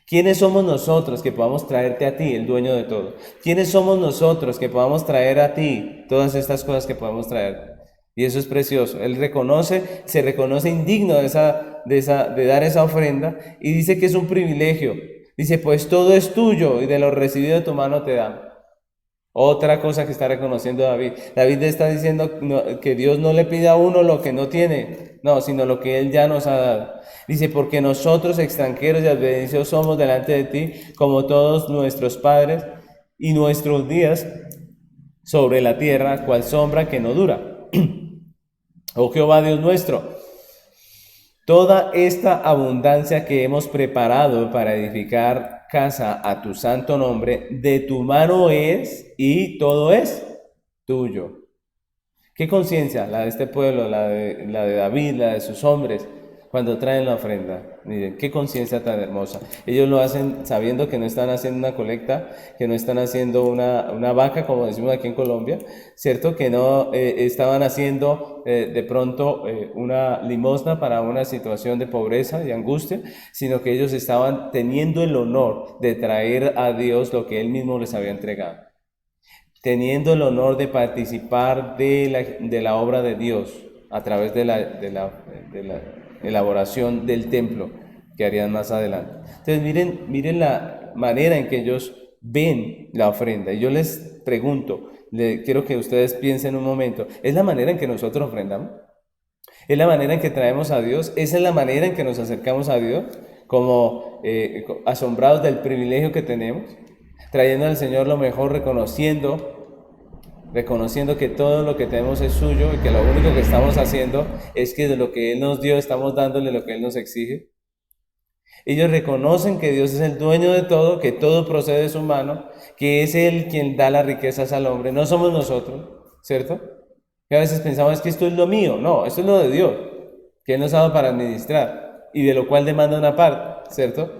¿Quiénes somos nosotros que podamos traerte a ti, el dueño de todo? ¿Quiénes somos nosotros que podamos traer a ti todas estas cosas que podemos traer? Y eso es precioso. Él se reconoce indigno de dar esa ofrenda y dice que es un privilegio. Dice, pues todo es tuyo y de lo recibido de tu mano te dan. Otra cosa que está reconociendo David. David está diciendo que Dios no le pide a uno lo que no tiene, no, sino lo que Él ya nos ha dado. Dice, porque nosotros extranjeros y advenedizos somos delante de ti, como todos nuestros padres, y nuestros días sobre la tierra, cual sombra que no dura. Oh Jehová Dios nuestro, toda esta abundancia que hemos preparado para edificar casa a tu santo nombre, de tu mano es y todo es tuyo. ¿Qué conciencia? La de este pueblo, la de David, la de sus hombres, cuando traen la ofrenda. Miren, qué conciencia tan hermosa. Ellos lo hacen sabiendo que no están haciendo una colecta, que no están haciendo una vaca, como decimos aquí en Colombia, ¿cierto? Que no estaban haciendo de pronto una limosna para una situación de pobreza y angustia, sino que ellos estaban teniendo el honor de traer a Dios lo que Él mismo les había entregado, teniendo el honor de participar de la obra de Dios a través de la elaboración del templo que harían más adelante. Entonces miren la manera en que ellos ven la ofrenda. Y yo les pregunto, quiero que ustedes piensen un momento, ¿es la manera en que nosotros ofrendamos? ¿Es la manera en que traemos a Dios? ¿Esa es la manera en que nos acercamos a Dios? Como asombrados del privilegio que tenemos, trayendo al Señor lo mejor, reconociendo que todo lo que tenemos es suyo y que lo único que estamos haciendo es que de lo que Él nos dio estamos dándole lo que Él nos exige. Ellos reconocen que Dios es el dueño de todo, que todo procede de su mano, que es Él quien da las riquezas al hombre, no somos nosotros, ¿cierto? Que a veces pensamos que esto es lo mío, no, esto es lo de Dios, que Él nos ha dado para administrar y de lo cual demanda una parte, ¿cierto?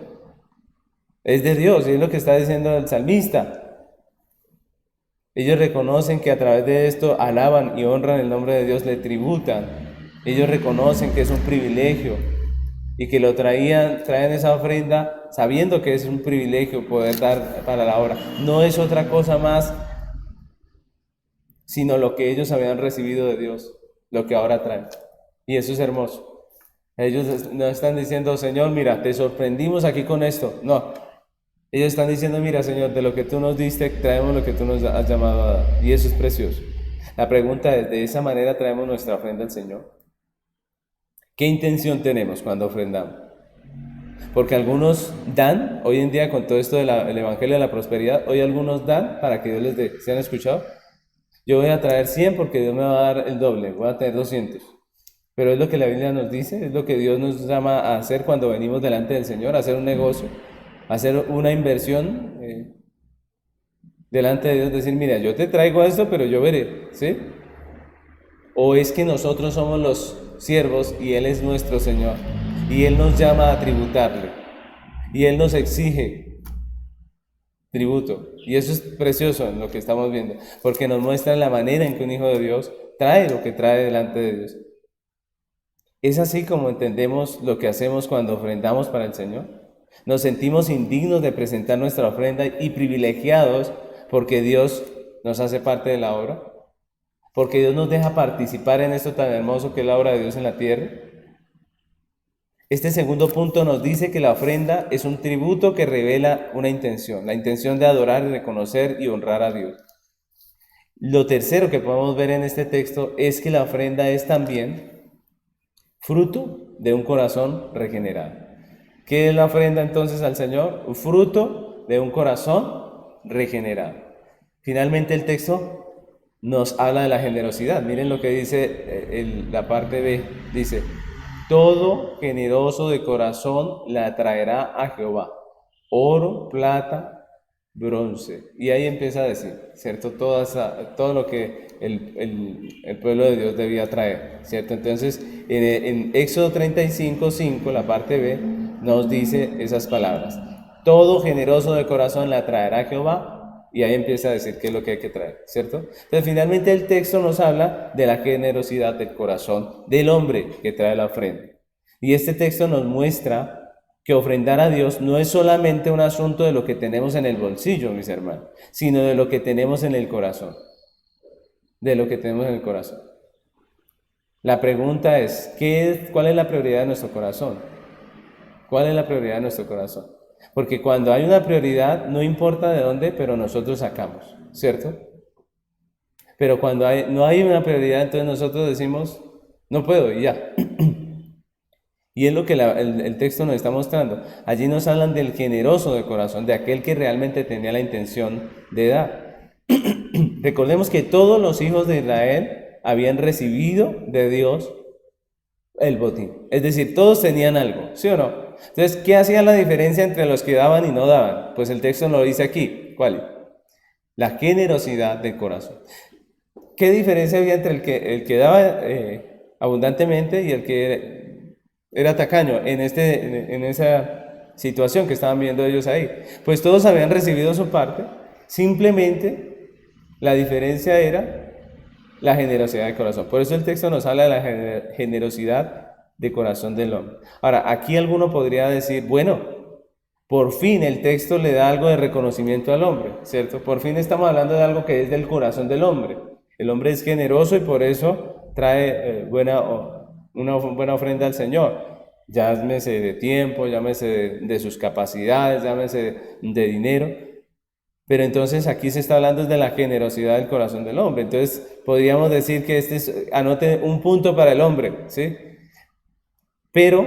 Es de Dios y es lo que está diciendo el salmista. Ellos reconocen que a través de esto alaban y honran el nombre de Dios, le tributan. Ellos reconocen que es un privilegio y que traen esa ofrenda sabiendo que es un privilegio poder dar para la obra. No es otra cosa más sino lo que ellos habían recibido de Dios, lo que ahora traen. Y eso es hermoso. Ellos no están diciendo, Señor, mira, te sorprendimos aquí con esto. No, ellos están diciendo, mira, Señor, de lo que tú nos diste, traemos lo que tú nos has llamado a dar. Y eso es precioso. La pregunta es, ¿de esa manera traemos nuestra ofrenda al Señor? ¿Qué intención tenemos cuando ofrendamos? Porque algunos dan, hoy en día con todo esto del Evangelio de la Prosperidad, hoy algunos dan para que Dios les dé. ¿Se han escuchado? Yo voy a traer 100 porque Dios me va a dar el doble, voy a tener 200. Pero es lo que la Biblia nos dice, es lo que Dios nos llama a hacer cuando venimos delante del Señor, a hacer un negocio, a hacer una inversión delante de Dios, decir, mira, yo te traigo esto, pero yo veré, ¿sí? O es que nosotros somos los siervos y Él es nuestro Señor, y Él nos llama a tributarle, y Él nos exige tributo. Y eso es precioso en lo que estamos viendo, porque nos muestra la manera en que un hijo de Dios trae lo que trae delante de Dios. ¿Es así como entendemos lo que hacemos cuando ofrendamos para el Señor? Nos sentimos indignos de presentar nuestra ofrenda y privilegiados porque Dios nos hace parte de la obra, porque Dios nos deja participar en esto tan hermoso que es la obra de Dios en la tierra. Este segundo punto nos dice que la ofrenda es un tributo que revela una intención, la intención de adorar y reconocer y honrar a Dios. Lo tercero que podemos ver en este texto es que la ofrenda es también fruto de un corazón regenerado. ¿Qué es la ofrenda entonces al Señor? Un fruto de un corazón regenerado. Finalmente el texto nos habla de la generosidad. Miren lo que dice la parte B. Dice, todo generoso de corazón la traerá a Jehová. oro, plata, bronce. Y ahí empieza a decir, ¿cierto? Todo lo que el pueblo de Dios debía traer, ¿cierto? Entonces, en Éxodo 35:5, la parte B, nos dice esas palabras. Todo generoso de corazón la traerá Jehová. Y ahí empieza a decir qué es lo que hay que traer, ¿cierto? Entonces, finalmente el texto nos habla de la generosidad del corazón del hombre que trae la ofrenda. Y este texto nos muestra que ofrendar a Dios no es solamente un asunto de lo que tenemos en el bolsillo, mis hermanos, sino de lo que tenemos en el corazón. De lo que tenemos en el corazón. La pregunta es, ¿cuál es la prioridad de nuestro corazón? ¿Cuál es la prioridad de nuestro corazón? Porque cuando hay una prioridad, no importa de dónde, pero nosotros sacamos, ¿cierto? Pero cuando no hay una prioridad, entonces nosotros decimos, no puedo y ya. Y es lo que el texto nos está mostrando. Allí nos hablan del generoso de corazón, de aquel que realmente tenía la intención de dar. Recordemos que todos los hijos de Israel habían recibido de Dios el botín. Es decir, todos tenían algo, ¿sí o no? Entonces, ¿qué hacía la diferencia entre los que daban y no daban? Pues el texto nos lo dice aquí. ¿Cuál? La generosidad del corazón. ¿Qué diferencia había entre el que daba abundantemente y el que era tacaño en esa situación que estaban viendo ellos ahí? Pues todos habían recibido su parte, simplemente la diferencia era la generosidad del corazón. Por eso el texto nos habla de la generosidad de corazón del hombre. Ahora, aquí alguno podría decir, bueno, por fin el texto le da algo de reconocimiento al hombre, ¿cierto? Por fin estamos hablando de algo que es del corazón del hombre. El hombre es generoso y por eso trae una buena ofrenda al Señor. Llámese de tiempo, llámese de sus capacidades, llámese de dinero. Pero entonces aquí se está hablando de la generosidad del corazón del hombre. Entonces podríamos decir que anote un punto para el hombre, ¿sí? Pero,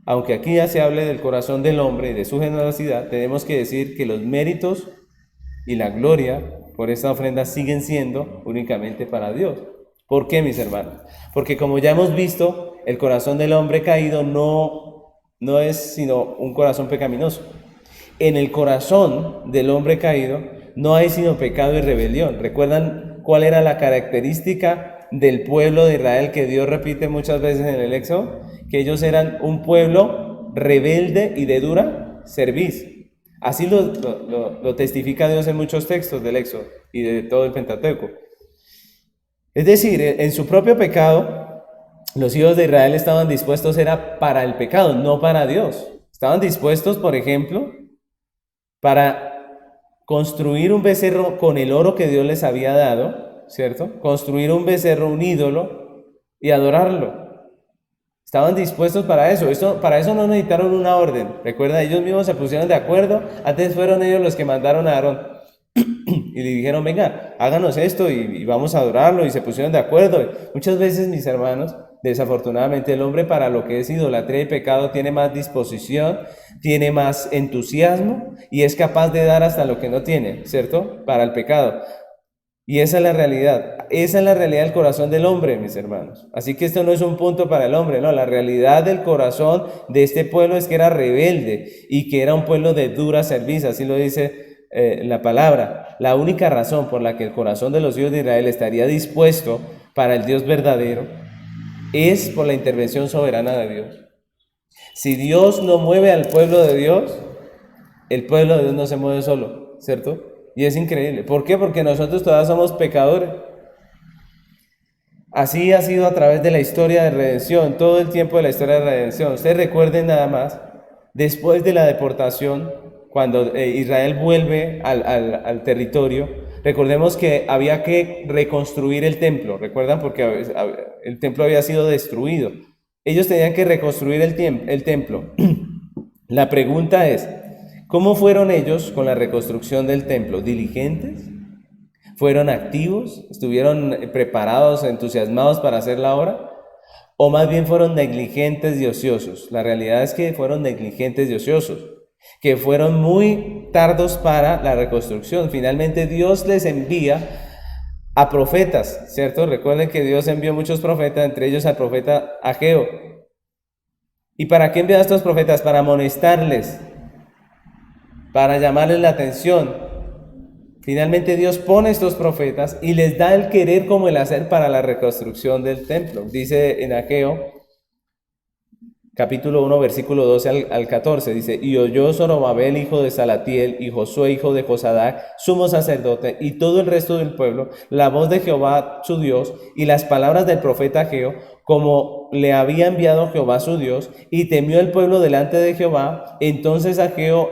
aunque aquí ya se hable del corazón del hombre y de su generosidad, tenemos que decir que los méritos y la gloria por esta ofrenda siguen siendo únicamente para Dios. ¿Por qué, mis hermanos? Porque como ya hemos visto, el corazón del hombre caído no es sino un corazón pecaminoso. En el corazón del hombre caído no hay sino pecado y rebelión. ¿Recuerdan cuál era la característica del pueblo de Israel que Dios repite muchas veces en el Éxodo? Que ellos eran un pueblo rebelde y de dura cerviz. Así lo testifica Dios en muchos textos del Éxodo y de todo el Pentateuco. Es decir, en su propio pecado, los hijos de Israel estaban dispuestos, era para el pecado, no para Dios. Estaban dispuestos, por ejemplo, para construir un becerro con el oro que Dios les había dado, ¿cierto? Construir un becerro, un ídolo, y adorarlo. Estaban dispuestos para eso. Para eso no necesitaron una orden. Recuerda, ellos mismos se pusieron de acuerdo. Antes fueron ellos los que mandaron a Aarón. Y le dijeron, venga, háganos esto y vamos a adorarlo. Y se pusieron de acuerdo. Muchas veces, mis hermanos, desafortunadamente el hombre para lo que es idolatría y pecado tiene más disposición, tiene más entusiasmo y es capaz de dar hasta lo que no tiene, ¿cierto? Para el pecado. Y esa es la realidad del corazón del hombre, mis hermanos. Así que esto no es un punto para el hombre, no, la realidad del corazón de este pueblo es que era rebelde y que era un pueblo de dura cerviz, así lo dice la palabra. La única razón por la que el corazón de los hijos de Israel estaría dispuesto para el Dios verdadero es por la intervención soberana de Dios. Si Dios no mueve al pueblo de Dios, el pueblo de Dios no se mueve solo, ¿cierto? Y es increíble. ¿Por qué? Porque nosotros todavía somos pecadores. Así ha sido a través de la historia de redención, todo el tiempo de la historia de redención. Ustedes recuerden nada más, después de la deportación, cuando Israel vuelve al territorio, recordemos que había que reconstruir el templo. ¿Recuerdan? Porque el templo había sido destruido. Ellos tenían que reconstruir el templo. La pregunta es, ¿cómo fueron ellos con la reconstrucción del templo? ¿Diligentes? ¿Fueron activos? ¿Estuvieron preparados, entusiasmados para hacer la obra? ¿O más bien fueron negligentes y ociosos? La realidad es que fueron negligentes y ociosos, que fueron muy tardos para la reconstrucción. Finalmente Dios les envía a profetas, ¿cierto? Recuerden que Dios envió muchos profetas, entre ellos al profeta Ageo. ¿Y para qué envió a estos profetas? Para amonestarles para llamarles la atención. Finalmente Dios pone estos profetas y les da el querer como el hacer para la reconstrucción del templo. Dice en Ageo, capítulo 1, versículo 12 al 14, dice: y oyó Zorobabel, hijo de Salatiel, y Josué, hijo de Josadac, sumo sacerdote, y todo el resto del pueblo, la voz de Jehová su Dios, y las palabras del profeta Ageo, como le había enviado Jehová su Dios, y temió el pueblo delante de Jehová. Entonces Ageo,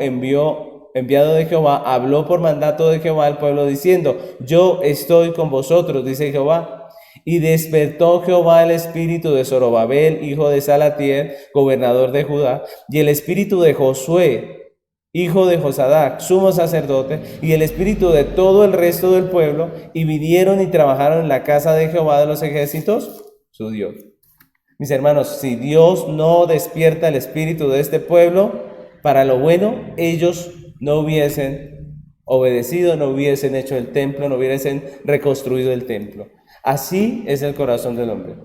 enviado de Jehová, habló por mandato de Jehová al pueblo, diciendo: yo estoy con vosotros, dice Jehová. Y despertó Jehová el espíritu de Zorobabel, hijo de Salatiel, gobernador de Judá, y el espíritu de Josué, hijo de Josadac, sumo sacerdote, y el espíritu de todo el resto del pueblo, y vinieron y trabajaron en la casa de Jehová de los ejércitos, su Dios. Mis hermanos, si Dios no despierta el espíritu de este pueblo para lo bueno, ellos no hubiesen obedecido, no hubiesen hecho el templo, no hubiesen reconstruido el templo. Así es el corazón del hombre.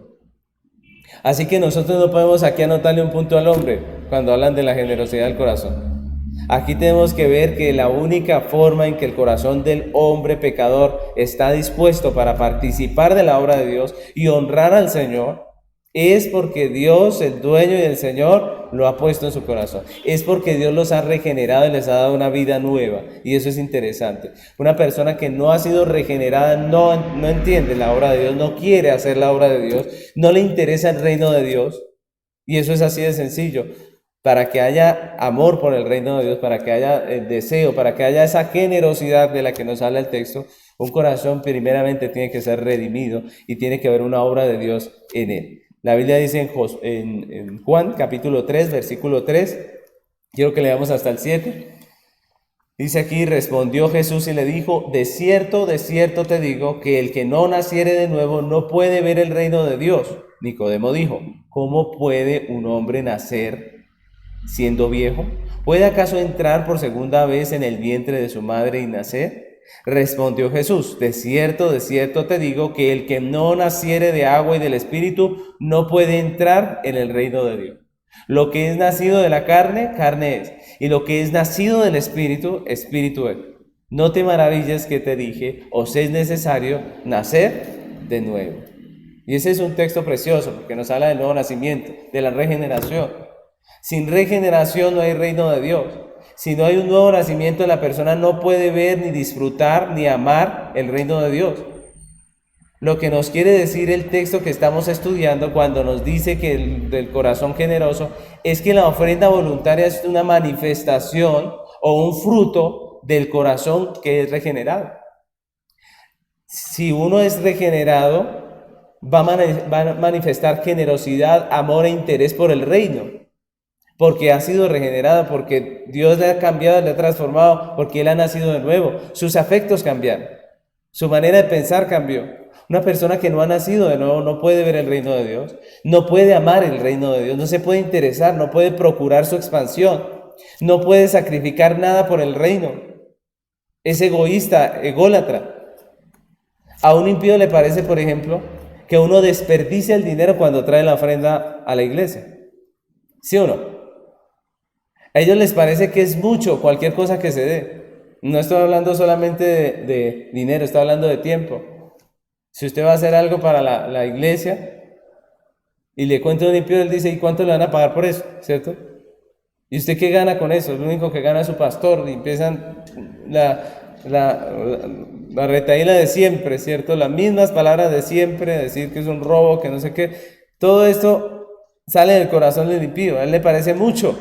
Así que nosotros no podemos aquí anotarle un punto al hombre cuando hablan de la generosidad del corazón. Aquí tenemos que ver que la única forma en que el corazón del hombre pecador está dispuesto para participar de la obra de Dios y honrar al Señor es porque Dios, el dueño y el Señor, lo ha puesto en su corazón. Es porque Dios los ha regenerado y les ha dado una vida nueva. Y eso es interesante. Una persona que no ha sido regenerada no entiende la obra de Dios, no quiere hacer la obra de Dios, no le interesa el reino de Dios. Y eso es así de sencillo. Para que haya amor por el reino de Dios, para que haya deseo, para que haya esa generosidad de la que nos habla el texto, un corazón primeramente tiene que ser redimido y tiene que haber una obra de Dios en él. La Biblia dice en Juan capítulo 3, versículo 3, quiero que leamos hasta el 7. Dice aquí: respondió Jesús y le dijo: de cierto te digo, que el que no naciere de nuevo no puede ver el reino de Dios. Nicodemo dijo: ¿cómo puede un hombre nacer siendo viejo? ¿Puede acaso entrar por segunda vez en el vientre de su madre y nacer? Respondió Jesús: de cierto te digo, que el que no naciere de agua y del Espíritu no puede entrar en el reino de Dios. Lo que es nacido de la carne, carne es, y lo que es nacido del Espíritu, Espíritu es. No te maravilles que te dije: os es necesario nacer de nuevo. Y ese es un texto precioso, porque nos habla del nuevo nacimiento, de la regeneración. Sin regeneración no hay reino de Dios. Si no hay un nuevo nacimiento, la persona no puede ver, ni disfrutar, ni amar el reino de Dios. Lo que nos quiere decir el texto que estamos estudiando cuando nos dice que del corazón generoso es que la ofrenda voluntaria es una manifestación o un fruto del corazón que es regenerado. Si uno es regenerado, va a manifestar generosidad, amor e interés por el reino. Porque ha sido regenerado, porque Dios le ha cambiado, le ha transformado, porque él ha nacido de nuevo. Sus afectos cambiaron, su manera de pensar cambió. Una persona que no ha nacido de nuevo no puede ver el reino de Dios, no puede amar el reino de Dios, no se puede interesar, no puede procurar su expansión, no puede sacrificar nada por el reino. Es egoísta, ególatra. A un impío le parece, por ejemplo, que uno desperdicia el dinero cuando trae la ofrenda a la iglesia. ¿Sí o no? A ellos les parece que es mucho cualquier cosa que se dé. No estoy hablando solamente de dinero, estoy hablando de tiempo. Si usted va a hacer algo para la iglesia y le cuenta un impío, él dice: ¿y cuánto le van a pagar por eso? ¿Cierto? ¿Y usted qué gana con eso? Lo único que gana es su pastor. Y empiezan la retahíla de siempre, ¿cierto? Las mismas palabras de siempre, decir que es un robo, que no sé qué. Todo esto sale del corazón del impío. A él le parece mucho.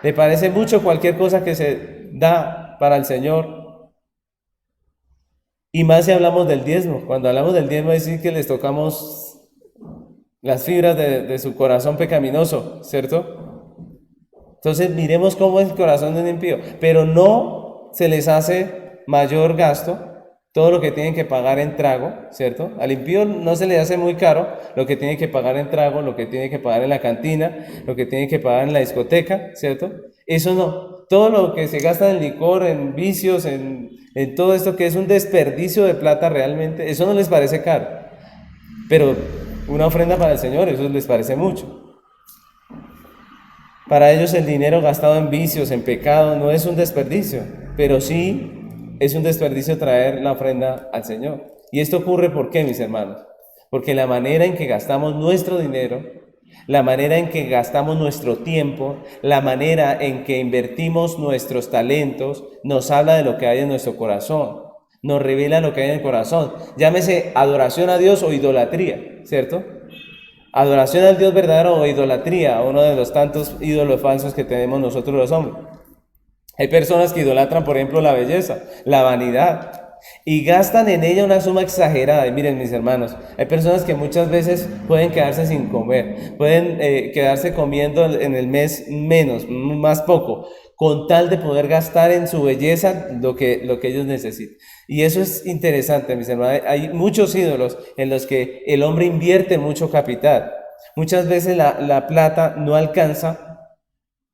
Le parece mucho cualquier cosa que se da para el Señor. Y más si hablamos del diezmo. Cuando hablamos del diezmo es decir que les tocamos las fibras de su corazón pecaminoso, ¿cierto? Entonces miremos cómo es el corazón de un impío. Pero no se les hace mayor gasto todo lo que tienen que pagar en trago, ¿cierto? Al impío no se le hace muy caro lo que tiene que pagar en trago, lo que tiene que pagar en la cantina, lo que tiene que pagar en la discoteca, ¿cierto? Eso no. Todo lo que se gasta en licor, en vicios, en todo esto que es un desperdicio de plata realmente, eso no les parece caro. Pero una ofrenda para el Señor, eso les parece mucho. Para ellos el dinero gastado en vicios, en pecado, no es un desperdicio, pero sí es un desperdicio traer la ofrenda al Señor. Y esto ocurre, ¿por qué, mis hermanos? Porque la manera en que gastamos nuestro dinero, la manera en que gastamos nuestro tiempo, la manera en que invertimos nuestros talentos, nos habla de lo que hay en nuestro corazón, nos revela lo que hay en el corazón. Llámese adoración a Dios o idolatría, ¿cierto? Adoración al Dios verdadero o idolatría, uno de los tantos ídolos falsos que tenemos nosotros los hombres. Hay personas que idolatran, por ejemplo, la belleza, la vanidad, y gastan en ella una suma exagerada. Y miren, mis hermanos, hay personas que muchas veces pueden quedarse sin comer, pueden quedarse comiendo en el mes menos, más poco, con tal de poder gastar en su belleza lo que ellos necesitan. Y eso es interesante, mis hermanos. Hay muchos ídolos en los que el hombre invierte mucho capital. Muchas veces la plata no alcanza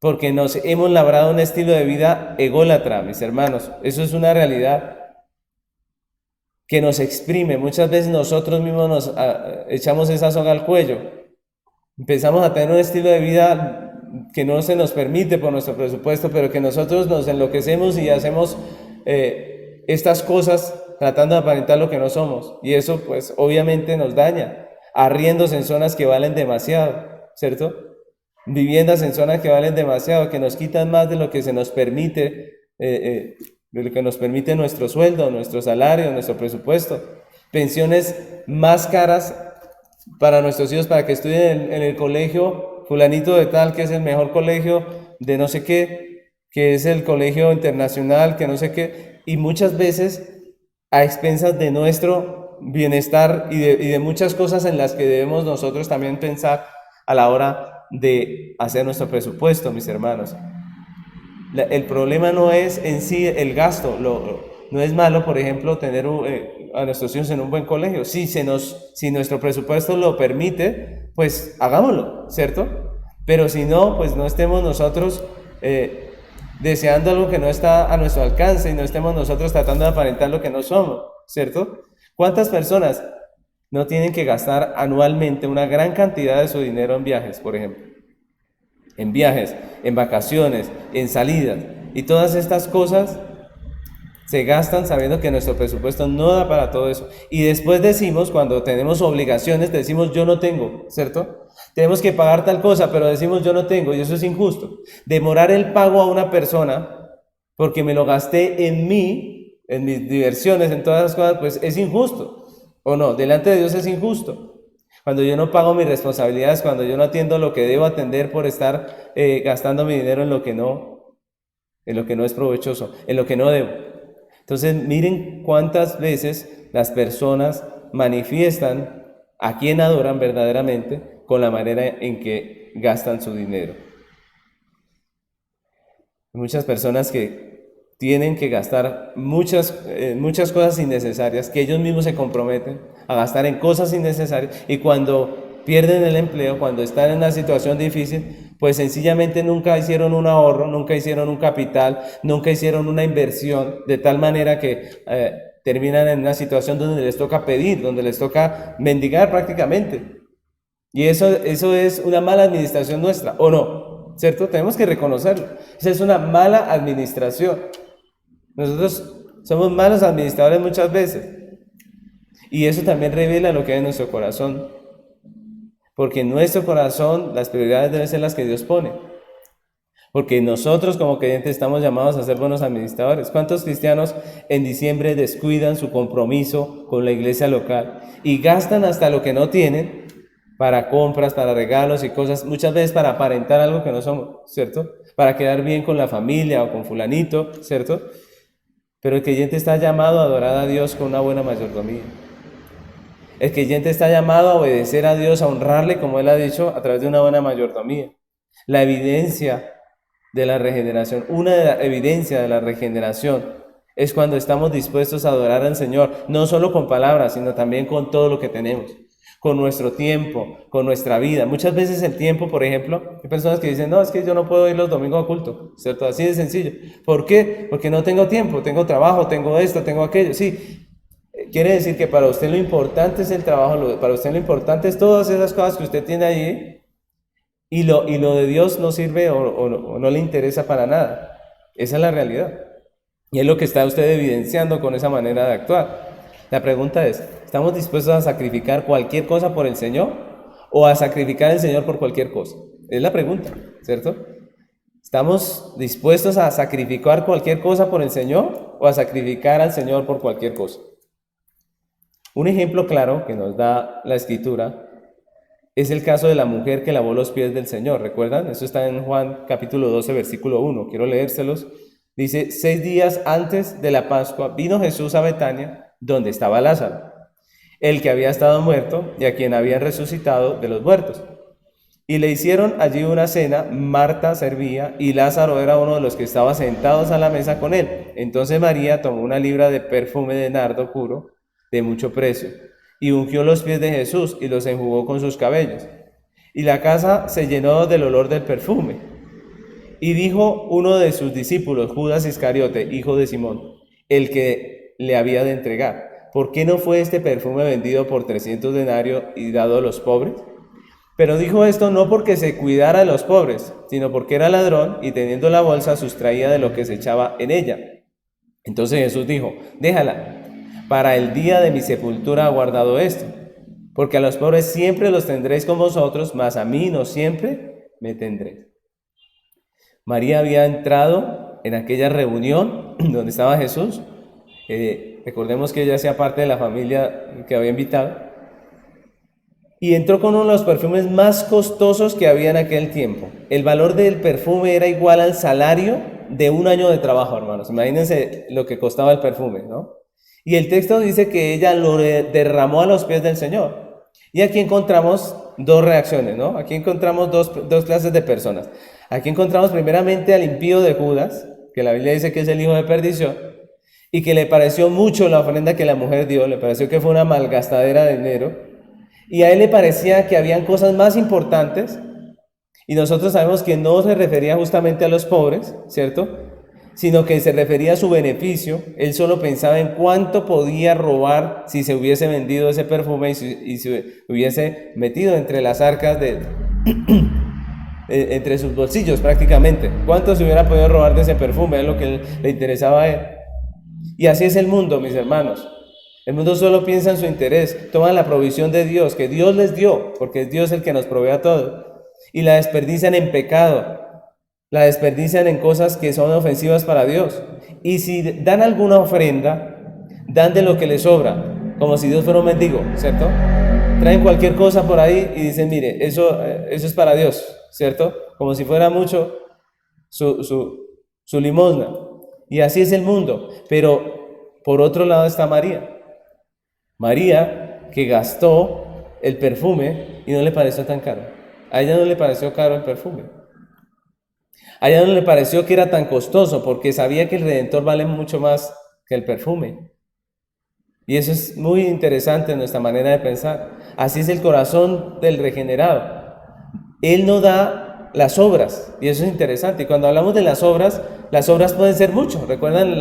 porque nos hemos labrado un estilo de vida ególatra, mis hermanos. Eso es una realidad que nos exprime. Muchas veces nosotros mismos nos echamos esa soga al cuello. Empezamos a tener un estilo de vida que no se nos permite por nuestro presupuesto, pero que nosotros nos enloquecemos y hacemos estas cosas tratando de aparentar lo que no somos. Y eso pues obviamente nos daña. Arriendos en zonas que valen demasiado, ¿cierto? Viviendas en zonas que valen demasiado, que nos quitan más de lo que se nos permite, de lo que nos permite nuestro sueldo, nuestro salario, nuestro presupuesto. Pensiones más caras para nuestros hijos para que estudien en el colegio fulanito de tal, que es el mejor colegio de no sé qué, que es el colegio internacional, que no sé qué, y muchas veces a expensas de nuestro bienestar y de muchas cosas en las que debemos nosotros también pensar a la hora de hacer nuestro presupuesto, mis hermanos. El problema no es en sí el gasto, no es malo, por ejemplo, tener a nuestros hijos en un buen colegio. Si nuestro presupuesto lo permite, pues hagámoslo, ¿cierto? Pero si no, pues no estemos nosotros deseando algo que no está a nuestro alcance y no estemos nosotros tratando de aparentar lo que no somos, ¿cierto? ¿Cuántas personas no tienen que gastar anualmente una gran cantidad de su dinero en viajes, por ejemplo? En viajes, en vacaciones, en salidas. Y todas estas cosas se gastan sabiendo que nuestro presupuesto no da para todo eso. Y después decimos, cuando tenemos obligaciones, decimos yo no tengo, ¿cierto? Tenemos que pagar tal cosa, pero decimos yo no tengo, y eso es injusto. Demorar el pago a una persona porque me lo gasté en mí, en mis diversiones, en todas las cosas, pues es injusto. ¿O no? Delante de Dios es injusto. Cuando yo no pago mis responsabilidades, cuando yo no atiendo lo que debo atender por estar gastando mi dinero en lo que no es provechoso, en lo que no debo. Entonces, miren cuántas veces las personas manifiestan a quien adoran verdaderamente con la manera en que gastan su dinero. Muchas personas que tienen que gastar muchas cosas innecesarias, que ellos mismos se comprometen a gastar en cosas innecesarias, y cuando pierden el empleo, cuando están en una situación difícil, pues sencillamente nunca hicieron un ahorro, nunca hicieron un capital, nunca hicieron una inversión, de tal manera que terminan en una situación donde les toca pedir, donde les toca mendigar prácticamente. Y eso es una mala administración nuestra, ¿o no? ¿Cierto? Tenemos que reconocerlo. Esa es una mala administración. Nosotros somos malos administradores muchas veces. Y eso también revela lo que hay en nuestro corazón. Porque en nuestro corazón las prioridades deben ser las que Dios pone. Porque nosotros como creyentes estamos llamados a ser buenos administradores. ¿Cuántos cristianos en diciembre descuidan su compromiso con la iglesia local y gastan hasta lo que no tienen para compras, para regalos y cosas, muchas veces para aparentar algo que no somos, ¿cierto? Para quedar bien con la familia o con fulanito, ¿cierto? Pero el creyente está llamado a adorar a Dios con una buena mayordomía. El creyente está llamado a obedecer a Dios, a honrarle, como Él ha dicho, a través de una buena mayordomía. La evidencia de la regeneración, evidencia de la regeneración es cuando estamos dispuestos a adorar al Señor, no solo con palabras, sino también con todo lo que tenemos, con nuestro tiempo, con nuestra vida. Muchas veces el tiempo, por ejemplo, hay personas que dicen, no, es que yo no puedo ir los domingos a culto, ¿cierto? Así de sencillo. ¿Por qué? Porque no tengo tiempo, tengo trabajo, tengo esto, tengo aquello. Sí, quiere decir que para usted lo importante es el trabajo, para usted lo importante es todas esas cosas que usted tiene allí, y lo de Dios no sirve o no le interesa para nada. Esa es la realidad. Y es lo que está usted evidenciando con esa manera de actuar. La pregunta es, ¿estamos dispuestos a sacrificar cualquier cosa por el Señor o a sacrificar al Señor por cualquier cosa? Es la pregunta, ¿cierto? ¿Estamos dispuestos a sacrificar cualquier cosa por el Señor o a sacrificar al Señor por cualquier cosa? Un ejemplo claro que nos da la Escritura es el caso de la mujer que lavó los pies del Señor. ¿Recuerdan? Eso está en Juan capítulo 12, versículo 1. Quiero leérselos. Dice, 6 días antes de la Pascua vino Jesús a Betania, donde estaba Lázaro, el que había estado muerto y a quien habían resucitado de los muertos. Y le hicieron allí una cena, Marta servía y Lázaro era uno de los que estaba sentados a la mesa con él. Entonces María tomó una libra de perfume de nardo puro, de mucho precio, y ungió los pies de Jesús y los enjugó con sus cabellos. Y la casa se llenó del olor del perfume. Y dijo uno de sus discípulos, Judas Iscariote, hijo de Simón, el que le había de entregar, ¿por qué no fue este perfume vendido por 300 denarios y dado a los pobres? Pero dijo esto no porque se cuidara de los pobres, sino porque era ladrón y teniendo la bolsa sustraía de lo que se echaba en ella. Entonces Jesús dijo, déjala, para el día de mi sepultura ha guardado esto, porque a los pobres siempre los tendréis con vosotros, mas a mí no siempre me tendréis. María había entrado en aquella reunión donde estaba Jesús. Recordemos que ella hacía parte de la familia que había invitado. Y entró con uno de los perfumes más costosos que había en aquel tiempo. El valor del perfume era igual al salario de un año de trabajo, hermanos. Imagínense lo que costaba el perfume, ¿no? Y el texto dice que ella lo derramó a los pies del Señor. Y aquí encontramos dos reacciones, ¿no? Aquí encontramos dos clases de personas. Aquí encontramos primeramente al impío de Judas, que la Biblia dice que es el hijo de perdición, y que le pareció mucho la ofrenda que la mujer dio, le pareció que fue una malgastadera de dinero, y a él le parecía que habían cosas más importantes, y nosotros sabemos que no se refería justamente a los pobres, ¿cierto? Sino que se refería a su beneficio. Él solo pensaba en cuánto podía robar si se hubiese vendido ese perfume y se hubiese metido entre las arcas entre sus bolsillos prácticamente. ¿Cuánto se hubiera podido robar de ese perfume? Es lo que le interesaba a él. Y así es el mundo, mis hermanos. El mundo solo piensa en su interés, toma la provisión de Dios, que Dios les dio, porque es Dios el que nos provee a todos, y la desperdician en pecado, la desperdician en cosas que son ofensivas para Dios. Y si dan alguna ofrenda, dan de lo que les sobra, como si Dios fuera un mendigo, ¿cierto? Traen cualquier cosa por ahí y dicen, mire, eso es para Dios, ¿cierto? Como si fuera mucho su limosna. Y así es el mundo. Pero por otro lado está María. María, que gastó el perfume y no le pareció tan caro. A ella no le pareció caro el perfume. A ella no le pareció que era tan costoso porque sabía que el Redentor vale mucho más que el perfume. Y eso es muy interesante en nuestra manera de pensar. Así es el corazón del regenerado. Él no da las obras, y eso es interesante. Y cuando hablamos de las obras pueden ser mucho. ¿Recuerdan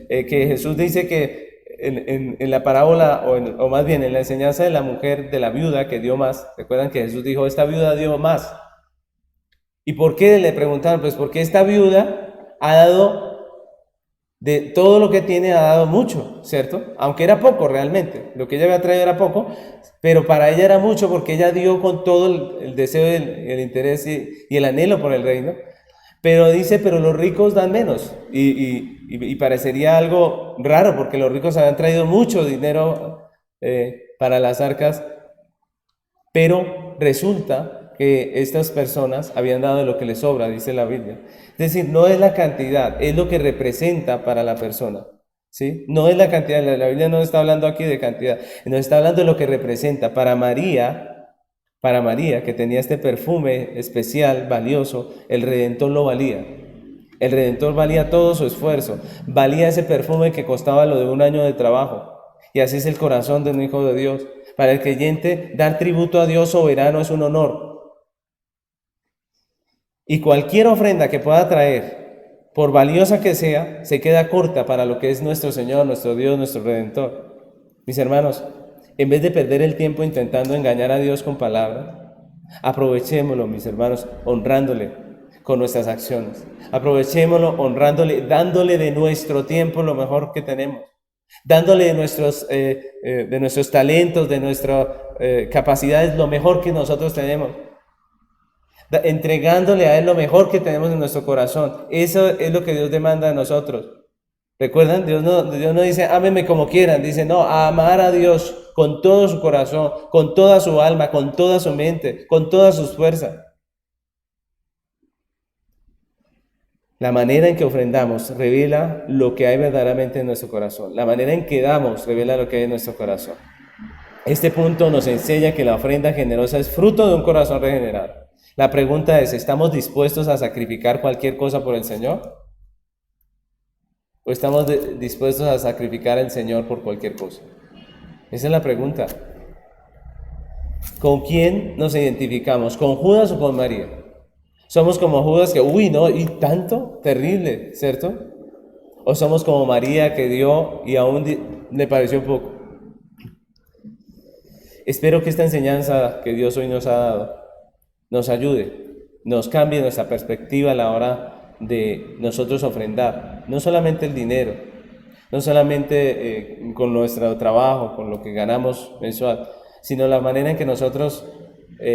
que Jesús dice que en la parábola, o más bien en la enseñanza de la mujer, de la viuda que dio más? ¿Recuerdan que Jesús dijo, esta viuda dio más? ¿Y por qué? Le preguntaron, pues porque esta viuda ha dado, de todo lo que tiene ha dado mucho, ¿cierto? Aunque era poco realmente, lo que ella había traído era poco, pero para ella era mucho porque ella dio con todo el deseo, el interés y el anhelo por el reino. Pero dice, pero los ricos dan menos, y parecería algo raro porque los ricos habían traído mucho dinero para las arcas, pero resulta que estas personas habían dado lo que les sobra, dice la Biblia. Es decir, no es la cantidad, es lo que representa para la persona, ¿sí? No es la cantidad, la Biblia no está hablando aquí de cantidad, nos está hablando de lo que representa. Para María, que tenía este perfume especial, valioso, el Redentor lo valía. El Redentor valía todo su esfuerzo, valía ese perfume que costaba lo de un año de trabajo. Y así es el corazón de un hijo de Dios. Para el creyente, dar tributo a Dios soberano es un honor. Y cualquier ofrenda que pueda traer, por valiosa que sea, se queda corta para lo que es nuestro Señor, nuestro Dios, nuestro Redentor. Mis hermanos, en vez de perder el tiempo intentando engañar a Dios con palabras, Aprovechémoslo, mis hermanos, honrándole con nuestras acciones. Aprovechémoslo honrándole, dándole de nuestro tiempo lo mejor que tenemos. Dándole de nuestros talentos, de nuestras capacidades, lo mejor que nosotros tenemos. Entregándole a Él lo mejor que tenemos en nuestro corazón. Eso es lo que Dios demanda de nosotros. ¿Recuerdan? Dios no dice, ámenme como quieran. Dice, no, a amar a Dios con todo su corazón, con toda su alma, con toda su mente, con todas sus fuerzas. La manera en que ofrendamos revela lo que hay verdaderamente en nuestro corazón. La manera en que damos revela lo que hay en nuestro corazón. Este punto nos enseña que la ofrenda generosa es fruto de un corazón regenerado. La pregunta es, ¿estamos dispuestos a sacrificar cualquier cosa por el Señor? ¿O estamos dispuestos a sacrificar al Señor por cualquier cosa? Esa es la pregunta. ¿Con quién nos identificamos? ¿Con Judas o con María? Somos como Judas que, no, y tanto, terrible, ¿cierto? O somos como María que dio y aún le pareció poco. Espero que esta enseñanza que Dios hoy nos ha dado nos ayude, nos cambie nuestra perspectiva a la hora de nosotros ofrendar. No solamente el dinero, no solamente con nuestro trabajo, con lo que ganamos mensual, sino la manera en que nosotros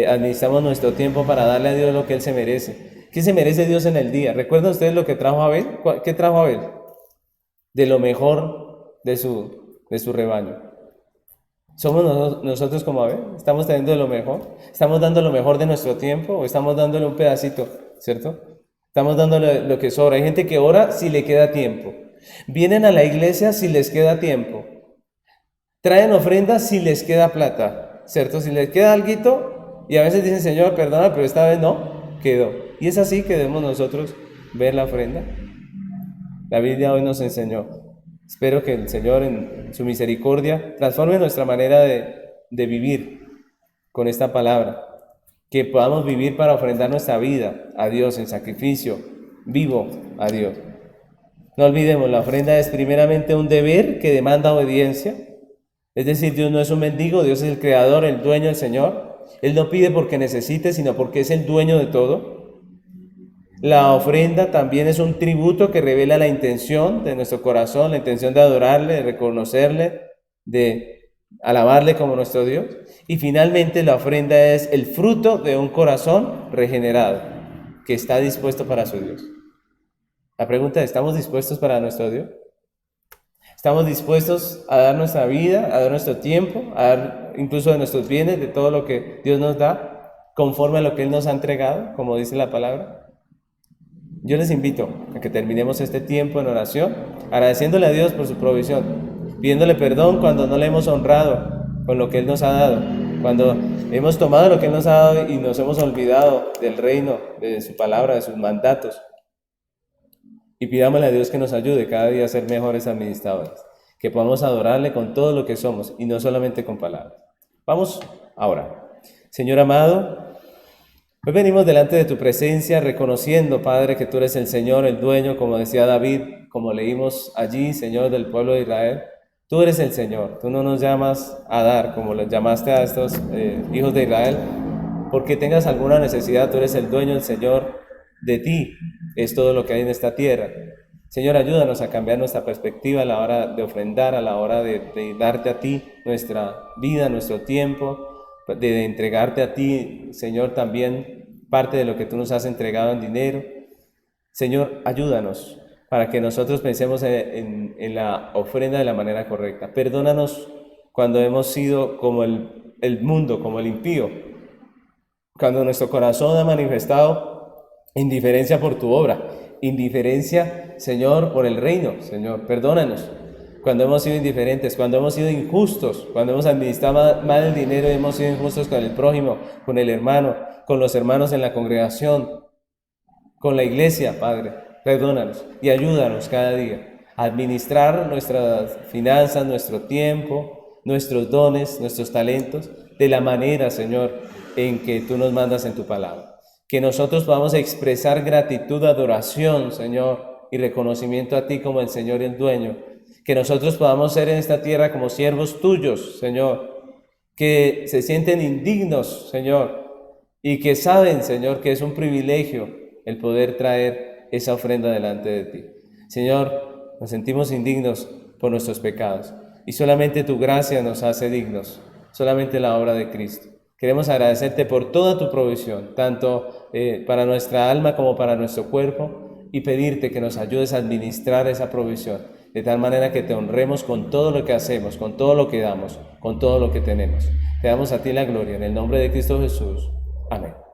administramos nuestro tiempo para darle a Dios lo que Él se merece. ¿Qué se merece Dios en el día? ¿Recuerdan ustedes lo que trajo Abel? ¿Qué trajo Abel? De lo mejor de su rebaño. ¿Somos nosotros como Abel? ¿Estamos teniendo lo mejor? ¿Estamos dando lo mejor de nuestro tiempo o estamos dándole un pedacito? ¿Cierto? Estamos dándole lo que sobra. Hay gente que ora si le queda tiempo. Vienen a la iglesia si les queda tiempo. Traen ofrendas si les queda plata. ¿Cierto? Si les queda alguito y a veces dicen, Señor, perdona, pero esta vez no, quedó. Y es así que debemos nosotros ver la ofrenda. La Biblia hoy nos enseñó. Espero que el Señor en su misericordia transforme nuestra manera de vivir con esta palabra. Que podamos vivir para ofrendar nuestra vida a Dios en sacrificio vivo a Dios. No olvidemos, la ofrenda es primeramente un deber que demanda obediencia. Es decir, Dios no es un mendigo, Dios es el creador, el dueño, el Señor. Él no pide porque necesite, sino porque es el dueño de todo. La ofrenda también es un tributo que revela la intención de nuestro corazón, la intención de adorarle, de reconocerle, de alabarle como nuestro Dios. Y finalmente la ofrenda es el fruto de un corazón regenerado que está dispuesto para su Dios. La pregunta es, ¿estamos dispuestos para nuestro Dios? ¿Estamos dispuestos a dar nuestra vida, a dar nuestro tiempo, a dar incluso de nuestros bienes, de todo lo que Dios nos da, conforme a lo que Él nos ha entregado, como dice la palabra? Yo les invito a que terminemos este tiempo en oración, agradeciéndole a Dios por su provisión, pidiéndole perdón cuando no le hemos honrado con lo que Él nos ha dado, cuando hemos tomado lo que Él nos ha dado y nos hemos olvidado del reino, de su palabra, de sus mandatos. Y pidámosle a Dios que nos ayude cada día a ser mejores administradores, que podamos adorarle con todo lo que somos y no solamente con palabras. Vamos ahora. Señor amado, hoy venimos delante de tu presencia reconociendo, Padre, que tú eres el Señor, el dueño, como decía David, como leímos allí, Señor del pueblo de Israel. Tú eres el Señor, tú no nos llamas a dar como les llamaste a estos hijos de Israel, porque tengas alguna necesidad, tú eres el dueño, el Señor, de ti es todo lo que hay en esta tierra. Señor, ayúdanos a cambiar nuestra perspectiva a la hora de ofrendar, a la hora de darte a ti nuestra vida, nuestro tiempo, de entregarte a ti, Señor, también parte de lo que tú nos has entregado en dinero. Señor, ayúdanos para que nosotros pensemos en la ofrenda de la manera correcta. Perdónanos cuando hemos sido como el mundo, como el impío, cuando nuestro corazón ha manifestado indiferencia por tu obra, indiferencia, Señor, por el reino. Señor, perdónanos cuando hemos sido indiferentes, cuando hemos sido injustos, cuando hemos administrado mal el dinero y hemos sido injustos con el prójimo, con el hermano, con los hermanos en la congregación, con la iglesia, Padre. Perdónanos y ayúdanos cada día a administrar nuestras finanzas, nuestro tiempo, nuestros dones, nuestros talentos, de la manera, Señor, en que tú nos mandas en tu palabra. Que nosotros podamos expresar gratitud, adoración, Señor, y reconocimiento a ti como el Señor y el dueño. Que nosotros podamos ser en esta tierra como siervos tuyos, Señor, que se sienten indignos, Señor, y que saben, Señor, que es un privilegio el poder traer esa ofrenda delante de ti. Señor, nos sentimos indignos por nuestros pecados y solamente tu gracia nos hace dignos, solamente la obra de Cristo. Queremos agradecerte por toda tu provisión, tanto para nuestra alma como para nuestro cuerpo, y pedirte que nos ayudes a administrar esa provisión, de tal manera que te honremos con todo lo que hacemos, con todo lo que damos, con todo lo que tenemos. Te damos a ti la gloria, en el nombre de Cristo Jesús. Amén.